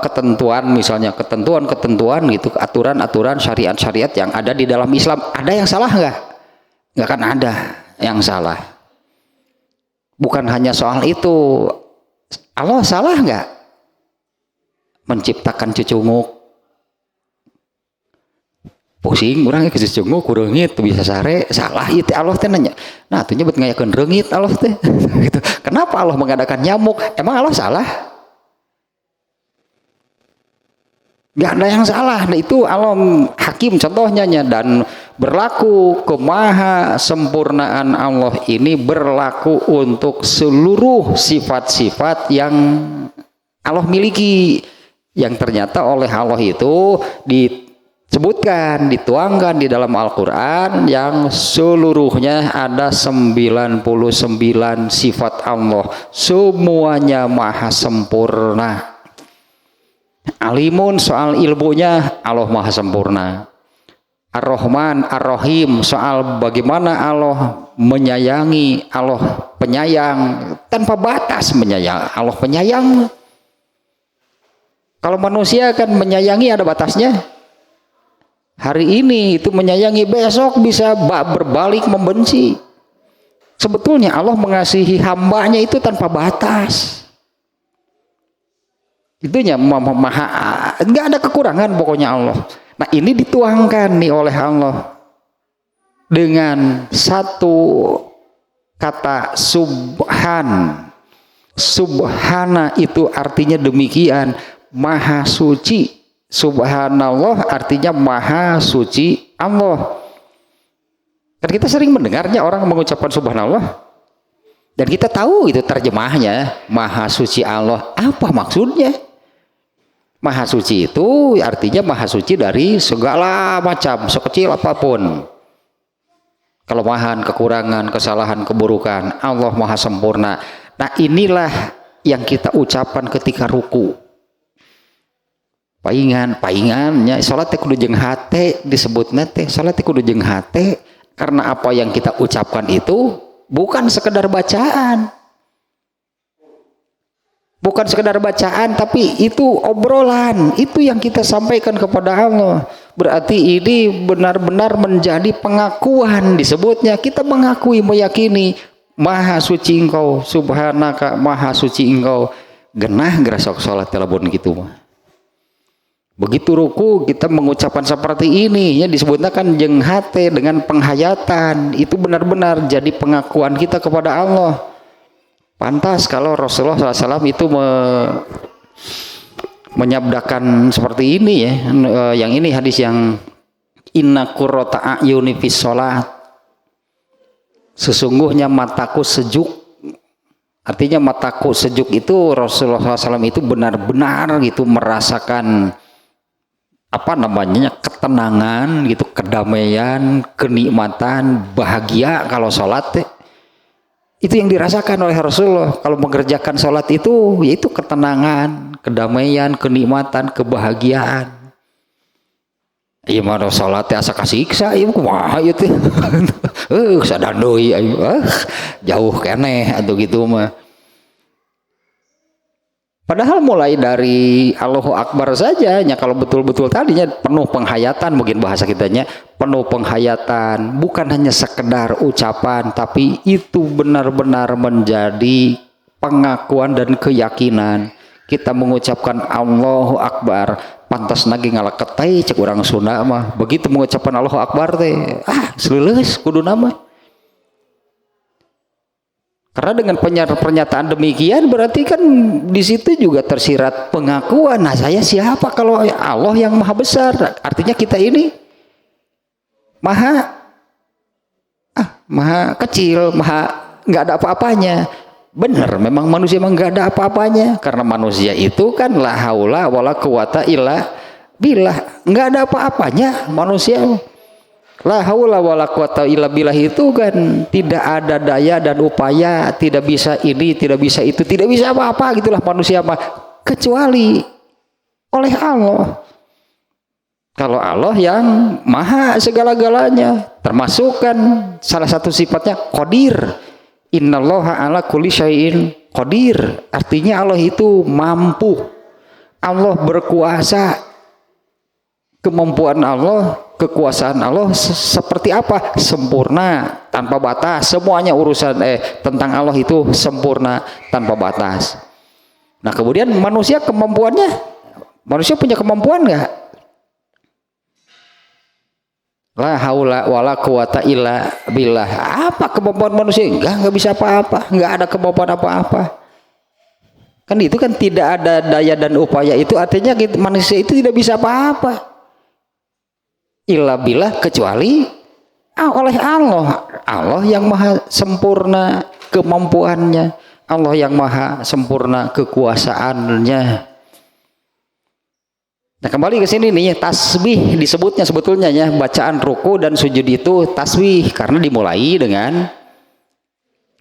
ketentuan, misalnya ketentuan gitu, aturan-aturan syariat-syariat yang ada di dalam Islam, ada yang salah nggak? Nggak akan ada yang salah. Bukan hanya soal itu, Allah salah nggak menciptakan cucunguk? pusing urang geus cunggu ku reungit teu bisa sare salah ieu teh Allah teh nanya nah atuh nyebut ngayakeun reungit Allah teh gitu. Kenapa Allah mengadakan nyamuk? Emang Allah salah? Nggak ada yang salah. Nah itu Allah hakim contohnya dan berlaku kemaha sempurnaan Allah ini berlaku untuk seluruh sifat-sifat yang Allah miliki, yang ternyata oleh Allah itu disebutkan, dituangkan di dalam Al-Quran yang seluruhnya ada 99 sifat Allah, semuanya maha sempurna. Alimun soal ilmunya Allah maha sempurna. Ar-Rahman, Ar-Rahim soal bagaimana Allah menyayangi, Allah penyayang tanpa batas menyayang, Allah penyayang. Kalau manusia kan menyayangi ada batasnya. Hari ini itu menyayangi, besok bisa berbalik membenci. Sebetulnya Allah mengasihi hambanya itu tanpa batas. Itunya maha, nggak ada kekurangan pokoknya Allah. Nah ini dituangkan nih oleh Allah dengan satu kata subhan. Subhana itu artinya demikian, maha suci. Subhanallah artinya maha suci Allah. Dan kita sering mendengarnya orang mengucapkan subhanallah. Dan kita tahu itu terjemahnya maha suci Allah. Apa maksudnya? Maha suci itu artinya maha suci dari segala macam, sekecil apapun. Kelemahan, kekurangan, kesalahan, keburukan. Allah maha sempurna. Nah inilah yang kita ucapkan ketika ruku. Paingannya salat teh kudu jeung hate disebutna teh. Salat teh kudu jeung hate karena apa yang kita ucapkan itu bukan sekedar bacaan. Bukan sekedar bacaan, tapi itu obrolan, itu yang kita sampaikan kepada Allah. Berarti ini benar-benar menjadi pengakuan, disebutnya kita mengakui, meyakini maha suci engkau, subhanaka maha suci engkau. Genah gerasok salat telabun gitu mah. Begitu ruku kita mengucapkan seperti ini, ya disebutnya kan jeung hate dengan penghayatan, itu benar-benar jadi pengakuan kita kepada Allah. Pantas kalau Rasulullah SAW itu menyabdakan seperti ini ya, yang ini hadis yang inna qurrata a'yuni fis shalah, sesungguhnya mataku sejuk. Artinya mataku sejuk itu Rasulullah SAW itu benar-benar gitu merasakan apa namanya ketenangan gitu, kedamaian, kenikmatan, bahagia kalau sholat. Itu yang dirasakan oleh Rasulullah kalau mengerjakan sholat itu, yaitu ketenangan, kedamaian, kenikmatan, kebahagiaan. Iya mana sholat asa kasiksa, iya kumaha itu, sadandoi, jauh keneh atau gitu mah. Padahal mulai dari Allahu Akbar saja, ya kalau betul-betul tadinya penuh penghayatan, mungkin bahasa kitanya penuh penghayatan, bukan hanya sekedar ucapan, tapi itu benar-benar menjadi pengakuan dan keyakinan. Kita mengucapkan Allahu Akbar, pantas nagi ngalaketai cek orang Sunda mah. Begitu mengucapkan Allahu Akbar teh, seleuleus kudu nama. Karena dengan pernyataan demikian berarti kan di situ juga tersirat pengakuan. Nah saya siapa kalau Allah yang maha besar? Artinya kita ini maha kecil, maha nggak ada apa-apanya. Benar, memang manusia memang nggak ada apa-apanya. Karena manusia itu kan la haula wala quwata illa billah, nggak ada apa-apanya manusia. La haula wala quwata illa billah itu kan tidak ada daya dan upaya, tidak bisa ini, tidak bisa itu, tidak bisa apa-apa gitulah manusia mah kecuali oleh Allah. Kalau Allah yang maha segala-galanya, termasuk kan salah satu sifatnya qadir. Innallaha ala kulli syai'in qadir. Artinya Allah itu mampu. Allah berkuasa. Kemampuan Allah, kekuasaan Allah seperti apa? Sempurna, tanpa batas. Semuanya urusan tentang Allah itu sempurna, tanpa batas. Nah kemudian manusia kemampuannya, manusia punya kemampuan nggak? La haula wala quwata illa billah. Apa kemampuan manusia? Enggak bisa apa-apa, enggak ada kemampuan apa-apa. Kan itu kan tidak ada daya dan upaya, itu artinya manusia itu tidak bisa apa-apa. Illa billah, kecuali oleh Allah. Allah yang maha sempurna kemampuannya, Allah yang maha sempurna kekuasaannya. Nah, kembali ke sini nih, tasbih disebutnya sebetulnya ya, bacaan ruku dan sujud itu tasbih karena dimulai dengan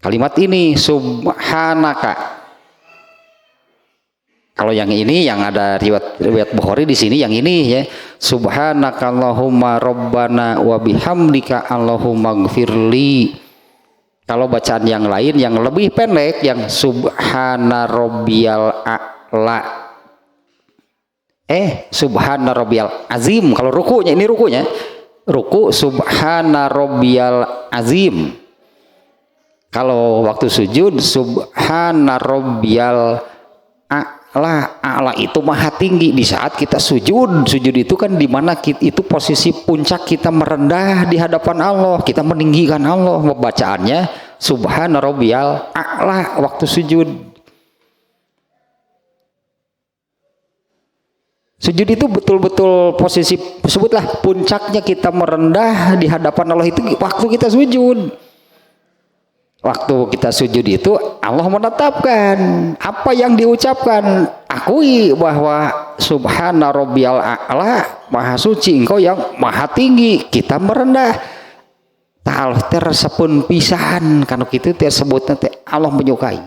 kalimat ini, subhanaka. Kalau yang ini yang ada riwayat Bukhari di sini yang ini ya, subhanakallahumma rabbana wa bihamdika allahumma gfirli. Kalau bacaan yang lain yang lebih pendek yang subhana rabbiyal a'la. Subhana rabbiyal azim. Kalau rukunya, ini rukunya, ruku subhana rabbiyal azim. Kalau waktu sujud subhana rabbiyal a'la. A'la itu maha tinggi. Di saat kita sujud itu kan dimana itu posisi puncak kita merendah di hadapan Allah, kita meninggikan Allah. Bacaannya subhana rabbiyal a'la waktu sujud. Sujud itu betul-betul posisi, sebutlah puncaknya kita merendah di hadapan Allah itu waktu kita sujud. Waktu kita sujud itu Allah menetapkan apa yang diucapkan. Akui bahwa subhana rabbiyal a'la, maha suci engkau yang maha tinggi, kita merendah. Tak tersepun pisahan karena kita tersebutnya Allah menyukai.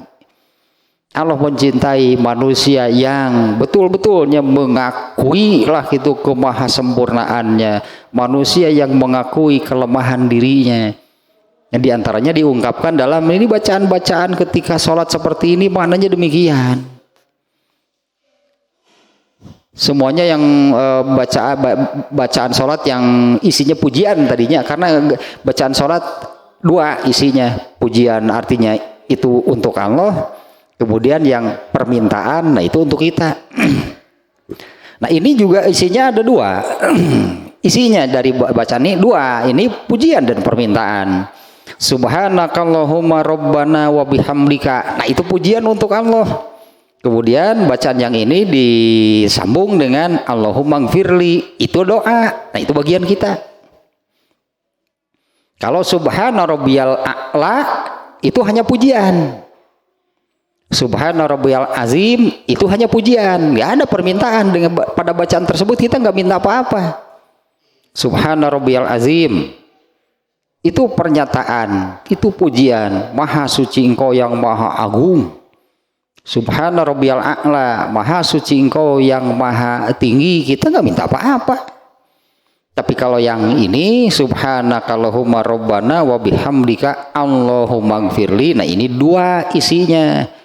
Allah mencintai manusia yang betul-betulnya mengakui lah itu kemahasempurnaannya, manusia yang mengakui kelemahan dirinya. Yang diantaranya diungkapkan dalam ini bacaan-bacaan ketika sholat seperti ini, maknanya demikian. Semuanya yang bacaan sholat yang isinya pujian tadinya, karena bacaan sholat dua isinya, pujian artinya itu untuk Allah. Kemudian yang permintaan, nah itu untuk kita. Nah ini juga isinya ada dua. Isinya dari bacaan ini dua. Ini pujian dan permintaan. Subhanakallahumma rabbana wa bihamdika. Nah itu pujian untuk Allah. Kemudian bacaan yang ini disambung dengan Allahumma gfirli. Itu doa. Nah itu bagian kita. Kalau subhana rabbiyal a'la itu hanya pujian. Subhana rabbiyal azim itu hanya pujian, nggak ada permintaan. Dengan pada bacaan tersebut kita nggak minta apa-apa. Subhana rabbiyal azim itu pernyataan, itu pujian, maha suci engkau yang maha agung. Subhana rabbiyal a'la, maha suci engkau yang maha tinggi, kita nggak minta apa-apa. Tapi kalau yang ini subhanakallahumma rabbana wa bihamdika allahumma gfirli, nah ini dua isinya.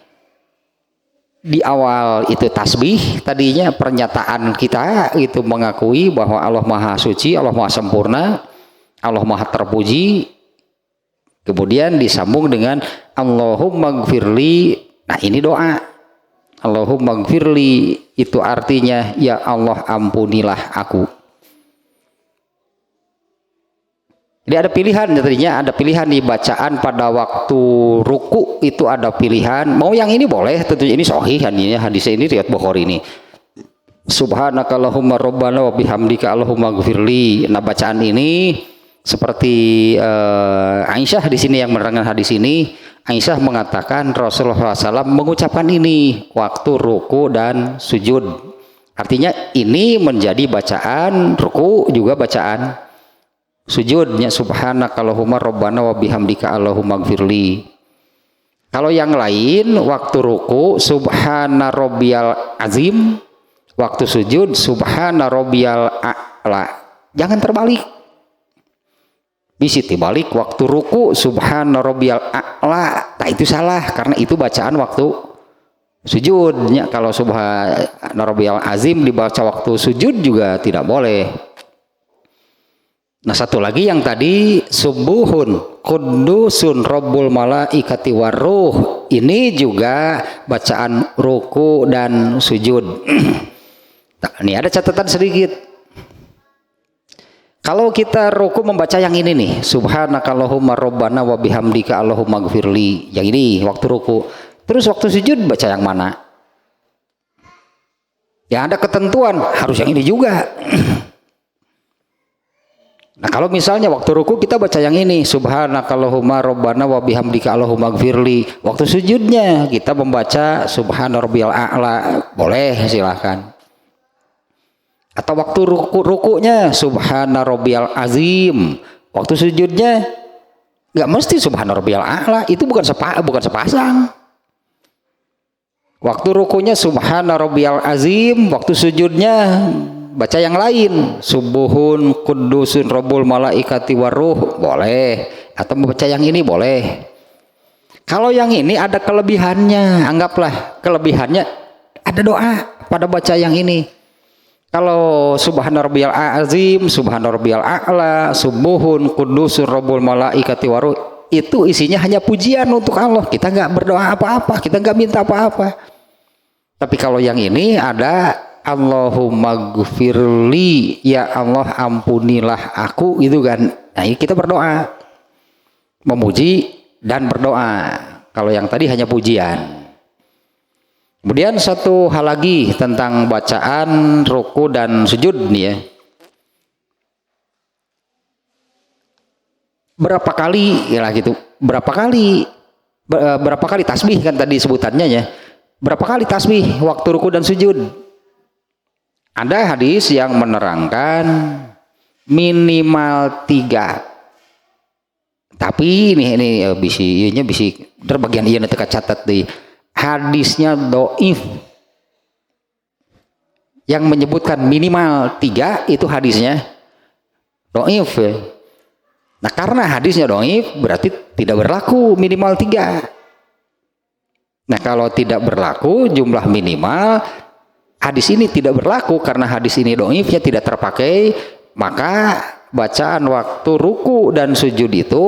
Di awal itu tasbih, tadinya pernyataan kita itu mengakui bahwa Allah maha suci, Allah maha sempurna, Allah maha terpuji. Kemudian disambung dengan Allahumma gfirli. Nah ini doa Allahumma gfirli, itu artinya ya Allah ampunilah aku. Jadi ada pilihan, tadinya ada pilihan di bacaan pada waktu ruku itu ada pilihan. Mau yang ini boleh, tentunya ini sahih hadis ini riwayat Bukhari ini. Subhanakallahumma rabbana wa bihamdika allahumma gfirli. Nah bacaan ini seperti Aisyah di sini yang menerangkan hadis ini. Aisyah mengatakan Rasulullah SAW mengucapkan ini waktu ruku dan sujud. Artinya ini menjadi bacaan ruku juga bacaan sujudnya subhanakallahumma rabbana wa bihamdika allahumma gfirli. Kalau yang lain waktu ruku subhana rabbiyal azim, waktu sujud subhana rabbiyal a'la. Jangan terbalik. Bisa dibalik waktu ruku subhana rabbiyal a'la. Nah itu salah karena itu bacaan waktu sujudnya. Kalau subhana rabbiyal azim dibaca waktu sujud juga tidak boleh. Nah satu lagi yang tadi subuhun kudusun rabbul malaikati waruh, ini juga bacaan ruku dan sujud. Nah, ini ada catatan sedikit. Kalau kita ruku membaca yang ini nih, subhanakallahumma rabbana wa bihamdika allahumma gfirli, yang ini waktu ruku. Terus waktu sujud baca yang mana? Ya ada ketentuan, harus yang ini juga. Nah kalau misalnya waktu ruku kita baca yang ini, subhanakallahumma rabbana wa bihamdika allahumma gfirli. Waktu sujudnya kita membaca subhana rabbiyal a'la, boleh silahkan. Atau waktu rukunya subhana rabbiyal azim, waktu sujudnya nggak mesti subhana rabbiyal a'la, itu bukan sepasang. Waktu rukunya subhana rabbiyal azim, waktu sujudnya baca yang lain, subuhun kudusun rabbul malaikati waruh, boleh. Atau membaca yang ini boleh. Kalau yang ini ada kelebihannya, anggaplah kelebihannya ada doa pada baca yang ini. Kalau subhana rabbiyal azim, subhana rabbiyal a'la, subuhun kudusun rabbul malaikati waruh, itu isinya hanya pujian untuk Allah. Kita nggak berdoa apa-apa, kita nggak minta apa-apa. Tapi kalau yang ini ada Allahumma gfirli, ya Allah ampunilah aku, gitu kan. Nah ini kita berdoa, memuji dan berdoa. Kalau yang tadi hanya pujian. Kemudian satu hal lagi tentang bacaan ruku dan sujud nih ya. Berapa kali ya gitu? Berapa kali tasbih kan tadi sebutannya ya. Berapa kali tasbih waktu ruku dan sujud? Ada hadis yang menerangkan minimal 3. Tapi ini bisi terbagian iya nanti catat di hadisnya doif. Yang menyebutkan minimal 3 itu hadisnya doif. Nah karena hadisnya doif berarti tidak berlaku minimal 3. Nah kalau tidak berlaku jumlah minimal, hadis ini tidak berlaku karena hadis ini doifnya tidak terpakai, maka bacaan waktu ruku dan sujud itu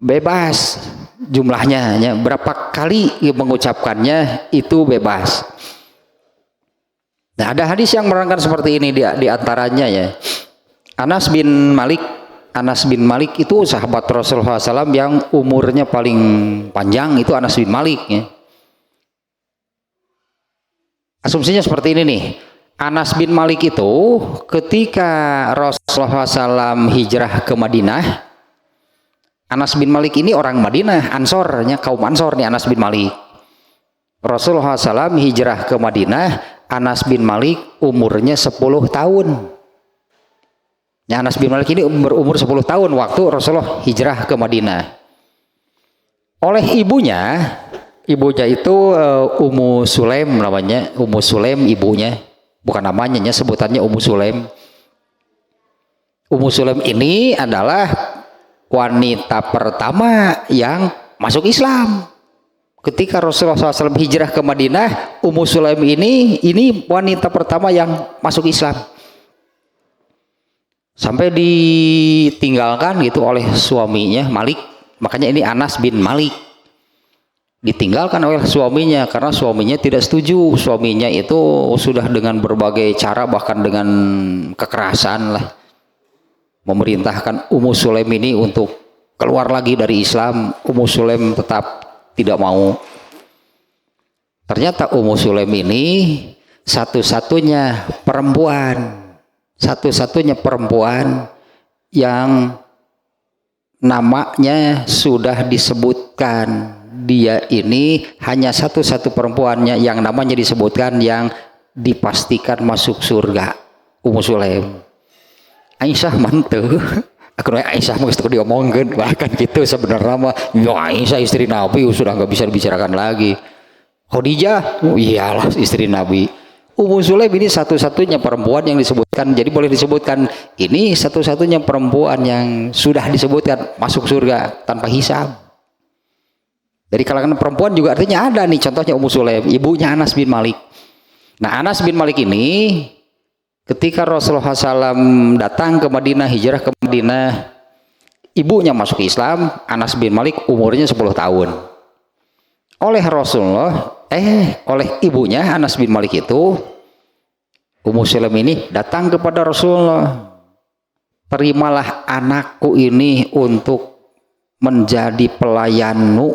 bebas jumlahnya, ya. Berapa kali mengucapkannya itu bebas. Nah ada hadis yang menerangkan seperti ini di antaranya ya. Anas bin Malik itu sahabat Rasulullah SAW yang umurnya paling panjang, itu Anas bin Malik ya. Asumsinya seperti ini nih, Anas bin Malik itu ketika Rasulullah SAW hijrah ke Madinah, Anas bin Malik ini orang Madinah, Ansornya, kaum Ansor nih Anas bin Malik. Rasulullah SAW hijrah ke Madinah, Anas bin Malik umurnya 10 tahun. Ya, Anas bin Malik ini berumur 10 tahun waktu Rasulullah hijrah ke Madinah. Oleh ibunya itu Ummu Sulaim namanya, Ummu Sulaim ibunya, bukan namanya ya, sebutannya Ummu Sulaim. Ummu Sulaim ini adalah wanita pertama yang masuk Islam. Ketika Rasulullah SAW hijrah ke Madinah, Ummu Sulaim ini wanita pertama yang masuk Islam. Sampai ditinggalkan gitu oleh suaminya Malik. Makanya ini Anas bin Malik. Ditinggalkan oleh suaminya karena suaminya tidak setuju. Suaminya itu sudah dengan berbagai cara, bahkan dengan kekerasan lah, memerintahkan Ummu Sulaim ini untuk keluar lagi dari Islam. Ummu Sulaim tetap tidak mau. Ternyata Ummu Sulaim ini satu-satunya perempuan yang namanya sudah disebutkan. Dia ini hanya satu-satu perempuannya yang namanya disebutkan yang dipastikan masuk surga. Ummu Sulaim. Aisyah mantu. Aku Aisyah mah itu diomongkan, bahkan gitu sebenarnya mah ya Aisyah istri Nabi sudah nggak bisa dibicarakan lagi. Khadijah, oh iyalah istri Nabi. Ummu Sulaim ini satu-satunya perempuan yang disebutkan, jadi boleh disebutkan ini satu-satunya perempuan yang sudah disebutkan masuk surga tanpa hisab. Dari kalangan perempuan juga artinya ada nih, contohnya Ummu Sulaim, ibunya Anas bin Malik. Nah Anas bin Malik ini ketika Rasulullah SAW datang ke Madinah, hijrah ke Madinah, ibunya masuk Islam. Anas bin Malik umurnya 10 tahun. Oleh Rasulullah, oleh ibunya Anas bin Malik itu Ummu Sulaim ini datang kepada Rasulullah, terimalah anakku ini untuk menjadi pelayanmu.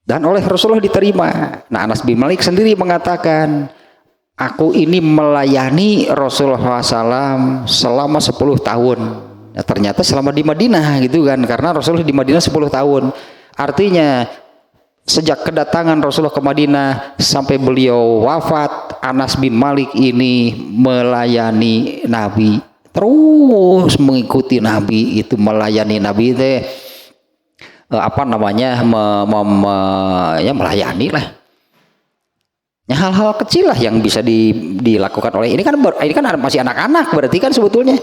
Dan oleh Rasulullah diterima. Nah, Anas bin Malik sendiri mengatakan, aku ini melayani Rasulullah SAW selama 10 tahun. Nah, ternyata selama di Madinah gitu kan, karena Rasulullah di Madinah 10 tahun. Artinya sejak kedatangan Rasulullah ke Madinah sampai beliau wafat, Anas bin Malik ini melayani Nabi, terus mengikuti Nabi, itu melayani Nabi teh ya melayani lah. Ya, hal-hal kecil lah yang bisa dilakukan oleh ini kan masih anak-anak berarti kan sebetulnya.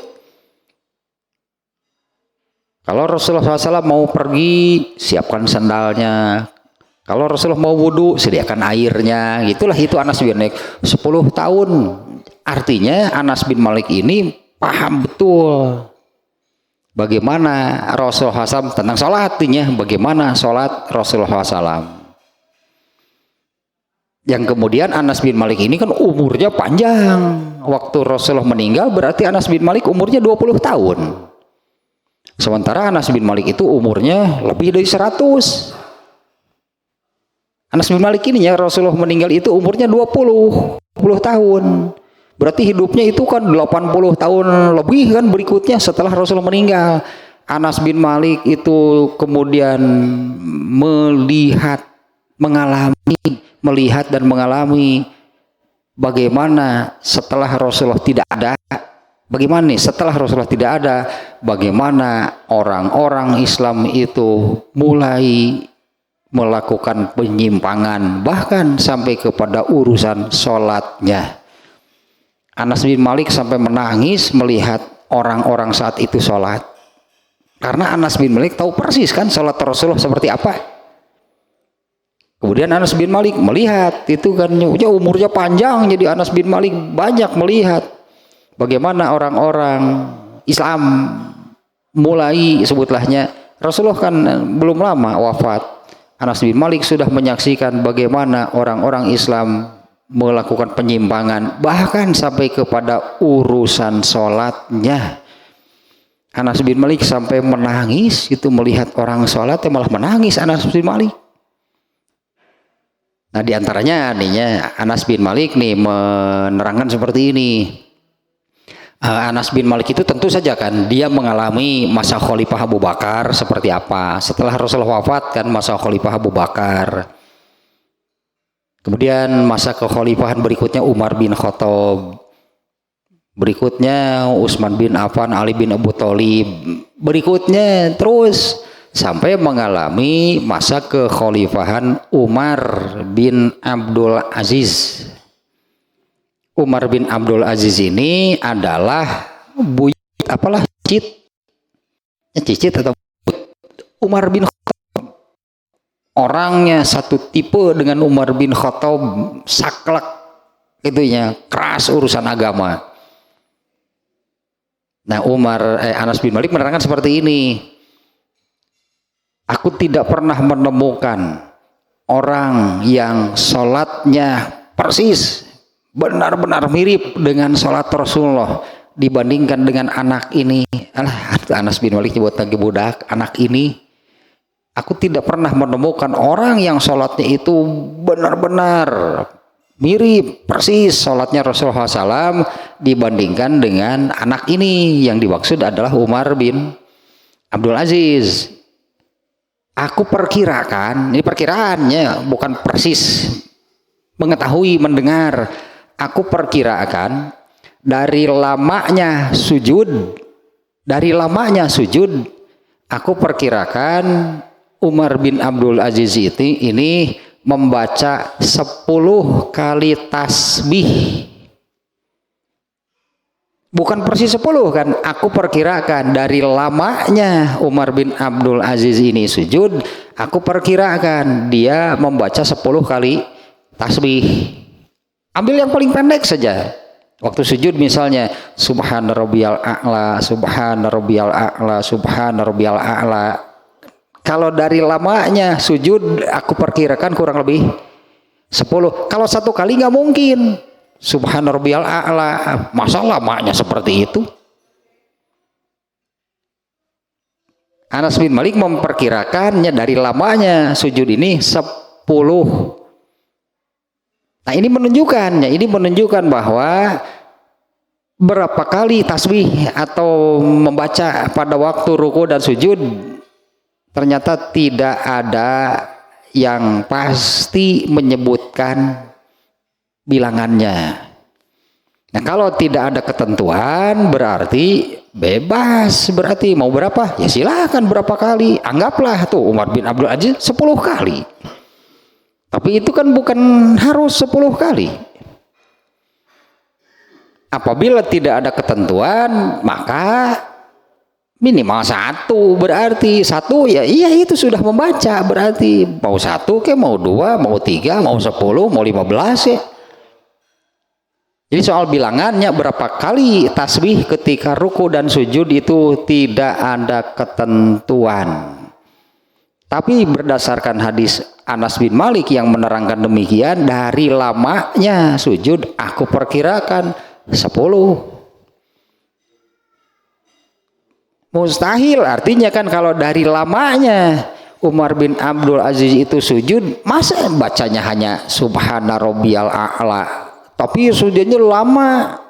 Kalau Rasulullah SAW mau pergi, siapkan sandalnya. Kalau Rasulullah mau wudhu, sediakan airnya. Gitulah itu Anas bin Malik 10 tahun. Artinya Anas bin Malik ini paham betul bagaimana Rasulullah SAW tentang sholat, bagaimana sholat Rasulullah SAW. Yang kemudian Anas bin Malik ini kan umurnya panjang. Waktu Rasulullah meninggal berarti Anas bin Malik umurnya 20 tahun. Sementara Anas bin Malik itu umurnya lebih dari 100. Anas bin Malik ini ya Rasulullah meninggal itu umurnya 20 tahun. Berarti hidupnya itu kan 80 tahun lebih kan berikutnya setelah Rasulullah meninggal. Anas bin Malik itu kemudian melihat dan mengalami bagaimana setelah Rasulullah tidak ada. Bagaimana orang-orang Islam itu mulai melakukan penyimpangan, bahkan sampai kepada urusan sholatnya. Anas bin Malik sampai menangis melihat orang-orang saat itu sholat, karena Anas bin Malik tahu persis kan sholat Rasulullah seperti apa. Kemudian Anas bin Malik melihat itu kan, umurnya panjang, jadi Anas bin Malik banyak melihat bagaimana orang-orang Islam mulai, sebutlahnya Rasulullah kan belum lama wafat. Anas bin Malik sudah menyaksikan bagaimana orang-orang Islam melakukan penyimpangan, bahkan sampai kepada urusan sholatnya. Anas bin Malik sampai menangis itu melihat orang sholat, malah menangis Anas bin Malik. Nah, diantaranya Anas bin Malik nih menerangkan seperti ini. Anas bin Malik itu tentu saja kan dia mengalami masa Khalifah Abu Bakar seperti apa. Setelah Rasulullah wafat kan masa Khalifah Abu Bakar. Kemudian masa kekhalifahan berikutnya Umar bin Khattab. Berikutnya Utsman bin Affan, Ali bin Abu Thalib. Berikutnya terus sampai mengalami masa kekhalifahan Umar bin Abdul Aziz. Umar bin Abdul Aziz ini adalah cicit atau Umar bin Khattab. Orangnya satu tipe dengan Umar bin Khattab, saklek itunya, keras urusan agama. Nah, Anas bin Malik menerangkan seperti ini. Aku tidak pernah menemukan orang yang sholatnya persis benar-benar mirip dengan sholat Rasulullah dibandingkan dengan anak ini. Anas bin Malik nyebut lagi budak, anak ini. Aku tidak pernah menemukan orang yang sholatnya itu benar-benar mirip persis sholatnya Rasulullah SAW dibandingkan dengan anak ini. Yang dimaksud adalah Umar bin Abdul Aziz. Aku perkirakan, ini perkiraannya bukan persis mengetahui, mendengar. Aku perkirakan dari lamanya sujud, aku perkirakan Umar bin Abdul Aziz ini membaca 10 kali tasbih. Bukan persis 10 kan, aku perkirakan dari lamanya Umar bin Abdul Aziz ini sujud, aku perkirakan dia membaca 10 kali tasbih. Ambil yang paling pendek saja. Waktu sujud misalnya subhana rabbiyal a'la, subhana rabbiyal a'la, subhana rabbiyal a'la. Kalau dari lamanya sujud aku perkirakan kurang lebih 10. Kalau 1 kali nggak mungkin. Subhana rabbiyal a'la. Masa lamanya seperti itu? Anas bin Malik memperkirakannya dari lamanya sujud ini 10. Nah, ini menunjukkan bahwa berapa kali tasbih atau membaca pada waktu ruku dan sujud ternyata tidak ada yang pasti menyebutkan bilangannya. Nah, kalau tidak ada ketentuan berarti bebas, berarti mau berapa ya silakan berapa kali. Anggaplah tuh Umar bin Abdul Aziz 10 kali, tapi itu kan bukan harus 10 kali. Apabila tidak ada ketentuan maka minimal 1, berarti 1 ya iya itu sudah membaca, berarti mau 1 ke mau 2 mau 3 mau 10 mau 15 ya. Jadi soal bilangannya berapa kali tasbih ketika ruku dan sujud itu tidak ada ketentuan. Tapi berdasarkan hadis Anas bin Malik yang menerangkan demikian, dari lamanya sujud aku perkirakan 10. Mustahil, artinya kan kalau dari lamanya Umar bin Abdul Aziz itu sujud, masa bacanya hanya Subhana rabbiyal a'la, tapi sujudnya lama.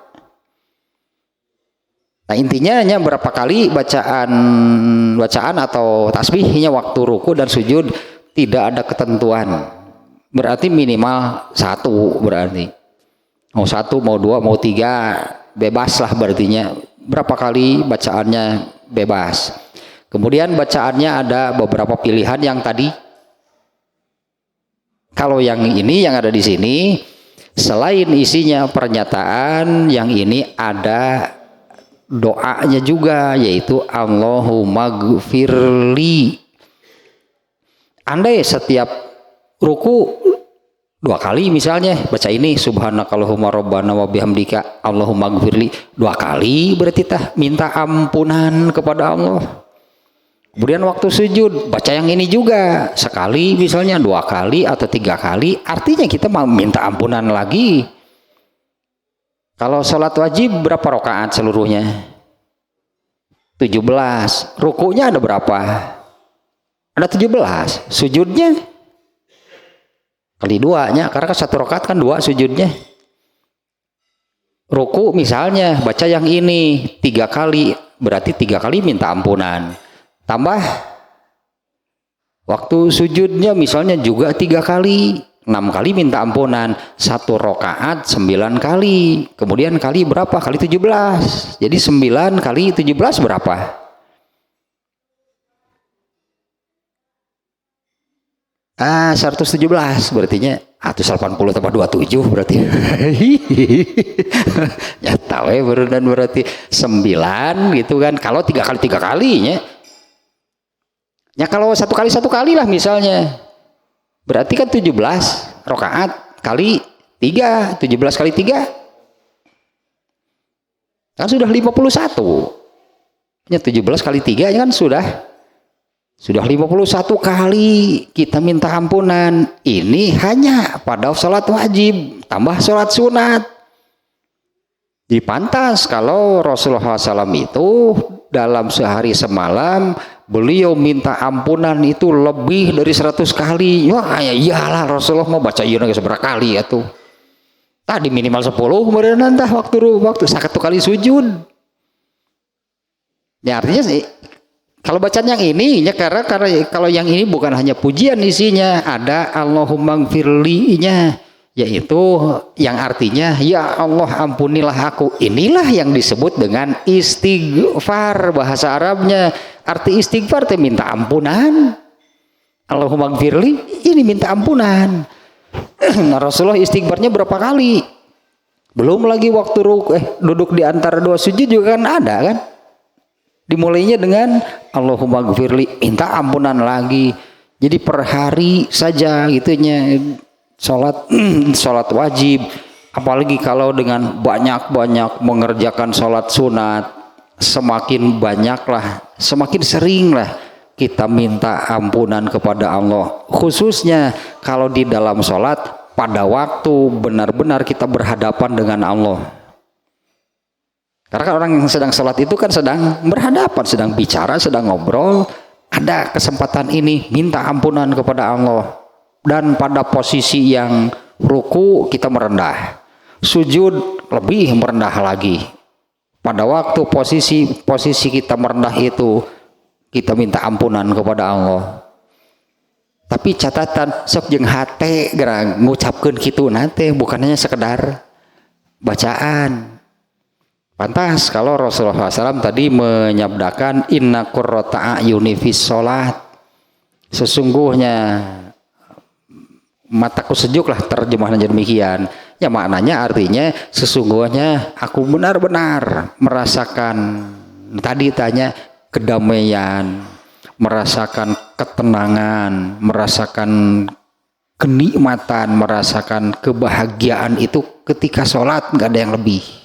Nah, intinya hanya berapa kali bacaan atau tasbihnya waktu ruku dan sujud tidak ada ketentuan. Berarti minimal 1, berarti mau 1 mau 2 mau 3 bebas lah, berartinya berapa kali bacaannya bebas. Kemudian bacaannya ada beberapa pilihan yang tadi. Kalau yang ini yang ada di sini, selain isinya pernyataan, yang ini ada doanya juga, yaitu Allahumma gfirli. Andai setiap ruku 2 kali misalnya baca ini subhanakallahumma rabbana wa bihamdika Allahumma gfirli 2 kali, berarti minta ampunan kepada Allah. Kemudian waktu sujud baca yang ini juga sekali, misalnya 2 kali atau 3 kali, artinya kita mau minta ampunan lagi. Kalau sholat wajib berapa rakaat seluruhnya? 17. Rukunya ada berapa? Ada 17. Sujudnya kali 2-nya, karena kan 1 rakaat kan 2 sujudnya. Ruku misalnya baca yang ini 3 kali, berarti 3 kali minta ampunan. Tambah waktu sujudnya misalnya juga 3 kali, 6 kali minta ampunan. 1 rakaat 9 kali, kemudian kali berapa? Kali 17. Jadi 9 kali 17 berapa? 117, berartinya 180 tambah 27 berarti. Ya tahu ya, berarti 9 gitu kan. Kalau 3 kali 3 kalinya. Ya kalau 1 kali 1 kali lah misalnya, berarti kan 17 rakaat kali 3, 17 kali 3 kan sudah 51. Ya 17 kali 3 kan sudah 51 kali kita minta ampunan. Ini hanya pada sholat wajib, tambah sholat sunat. Dipantas kalau Rasulullah SAW itu dalam sehari semalam beliau minta ampunan itu lebih dari 100 kali. Wah ya iyalah, Rasulullah mau baca iya seberapa kali ya tuh. Tadi minimal 10, kemudian nanti waktu 1 kali sujud. Ya artinya sih kalau bacaan yang ini ya, karena kalau yang ini bukan hanya pujian, isinya ada Allahumma gfirli-nya, yaitu yang artinya ya Allah ampunilah aku. Inilah yang disebut dengan istighfar, bahasa Arabnya. Arti istighfar itu minta ampunan. Allahumma gfirli ini minta ampunan. Nah, Rasulullah istighfarnya berapa kali? Belum lagi waktu duduk di antara 2 sujud juga kan ada kan? Dimulainya dengan Allahumma gfirli, minta ampunan lagi. Jadi per hari saja gitunya sholat wajib. Apalagi kalau dengan banyak-banyak mengerjakan sholat sunat, semakin banyaklah, semakin seringlah kita minta ampunan kepada Allah. Khususnya kalau di dalam sholat pada waktu benar-benar kita berhadapan dengan Allah. Karena kan orang yang sedang sholat itu kan sedang berhadapan, sedang bicara, sedang ngobrol. Ada kesempatan ini minta ampunan kepada Allah. Dan pada posisi yang ruku kita merendah, sujud lebih merendah lagi. Pada waktu posisi kita merendah itu kita minta ampunan kepada Allah. Tapi catatan sok jeung hate gerang ngucapkeun kitu nate bukan hanya sekedar bacaan. Pantas kalau Rasulullah SAW tadi menyabdakan inna qurrata a'yuni fis sholat, sesungguhnya mataku sejuk lah, terjemahannya demikian. Ya maknanya artinya sesungguhnya aku benar-benar merasakan, tadi tanya kedamaian, merasakan ketenangan, merasakan kenikmatan, merasakan kebahagiaan itu ketika sholat, nggak ada yang lebih.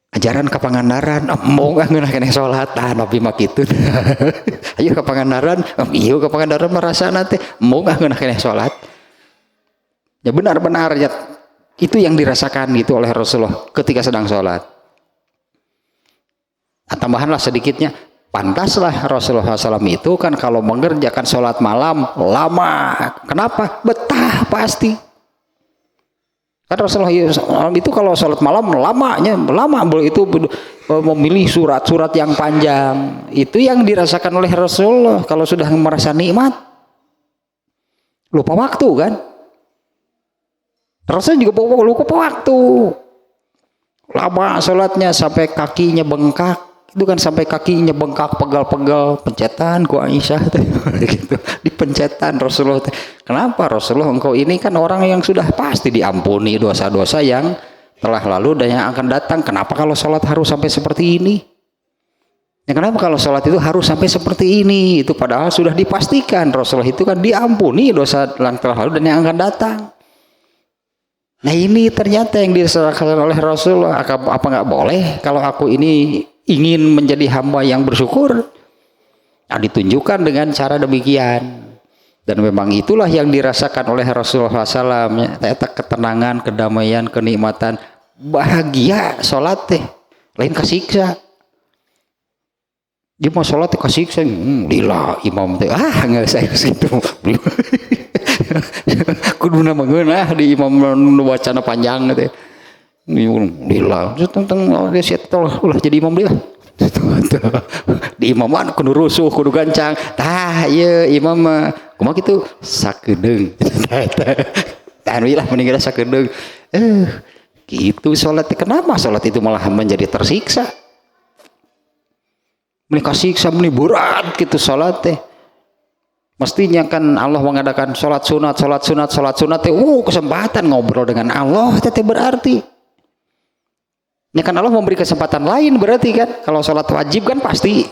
Ajaran ke Pangandaran, mau nggak ngeunah sholat, nabi mah gitu. Ayo ke Pangandaran, iya ke Pangandaran merasa nanti mau nggak ngeunah sholat. Ya benar-benar ya, itu yang dirasakan gitu oleh Rasulullah ketika sedang sholat. Nah, tambahanlah sedikitnya, pantaslah Rasulullah SAW itu kan kalau mengerjakan sholat malam lama. Kenapa? Betah pasti. Kan Rasulullah itu kalau sholat malam lama itu memilih surat-surat yang panjang. Itu yang dirasakan oleh Rasulullah kalau sudah merasa nikmat. Lupa waktu kan? Rasulullah juga lupa waktu. Lama sholatnya sampai kakinya bengkak. Itu kan sampai kakinya bengkak, pegal-pegal, pencetan ku Aisyah gitu. Dipencetan Rasulullah. Kenapa Rasulullah, engkau ini kan orang yang sudah pasti diampuni dosa-dosa yang telah lalu dan yang akan datang. Kenapa kalau sholat harus sampai seperti ini? Ya kenapa kalau sholat itu harus sampai seperti ini? Itu padahal sudah dipastikan Rasulullah itu kan diampuni dosa yang telah lalu dan yang akan datang. Nah ini ternyata yang diserahkan oleh Rasulullah. Apa nggak boleh kalau aku ini ingin menjadi hamba yang bersyukur? Nah, ditunjukkan dengan cara demikian. Dan memang itulah yang dirasakan oleh Rasulullah SAW. Ternyata ketenangan, kedamaian, kenikmatan, bahagia sholat teh. Lain kasiksa. Dia mau sholat teh kasiksa. Lila imam teh. Nggak saya situ. Kuduna mengenah di imam wacana panjang teh. Lila tentang ulah jadi imam dia di imaman kudu rusuh kudu gancang tah ieu imam kumaha kitu sakedeung tah lah meninggal sakedeung gitu salat. Kenapa salat itu malah menjadi tersiksa, menikah siksa meni berat gitu salat teh. Mestinya kan Allah mengadakan salat sunat teh kesempatan ngobrol dengan Allah teh berarti. Ya kan Allah memberi kesempatan lain berarti kan. Kalau sholat wajib kan pasti.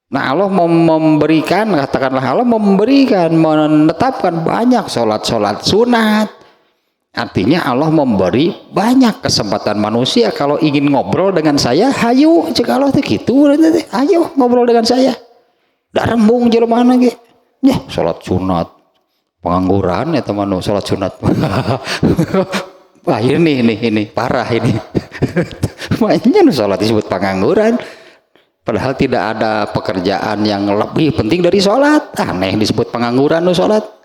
Nah Allah memberikan, katakanlah Allah memberikan, menetapkan banyak sholat sunat. Artinya Allah memberi banyak kesempatan manusia kalau ingin ngobrol dengan saya, hayu cek Allah teh gitu, ayo ngobrol dengan saya. Da rembung jelema ge. Ya sholat sunat. Pengangguran ya teman sholat sunat. Wah ini parah ini. Makanya sholat disebut pengangguran. Padahal tidak ada pekerjaan yang lebih penting dari sholat. Aneh disebut pengangguran sholat.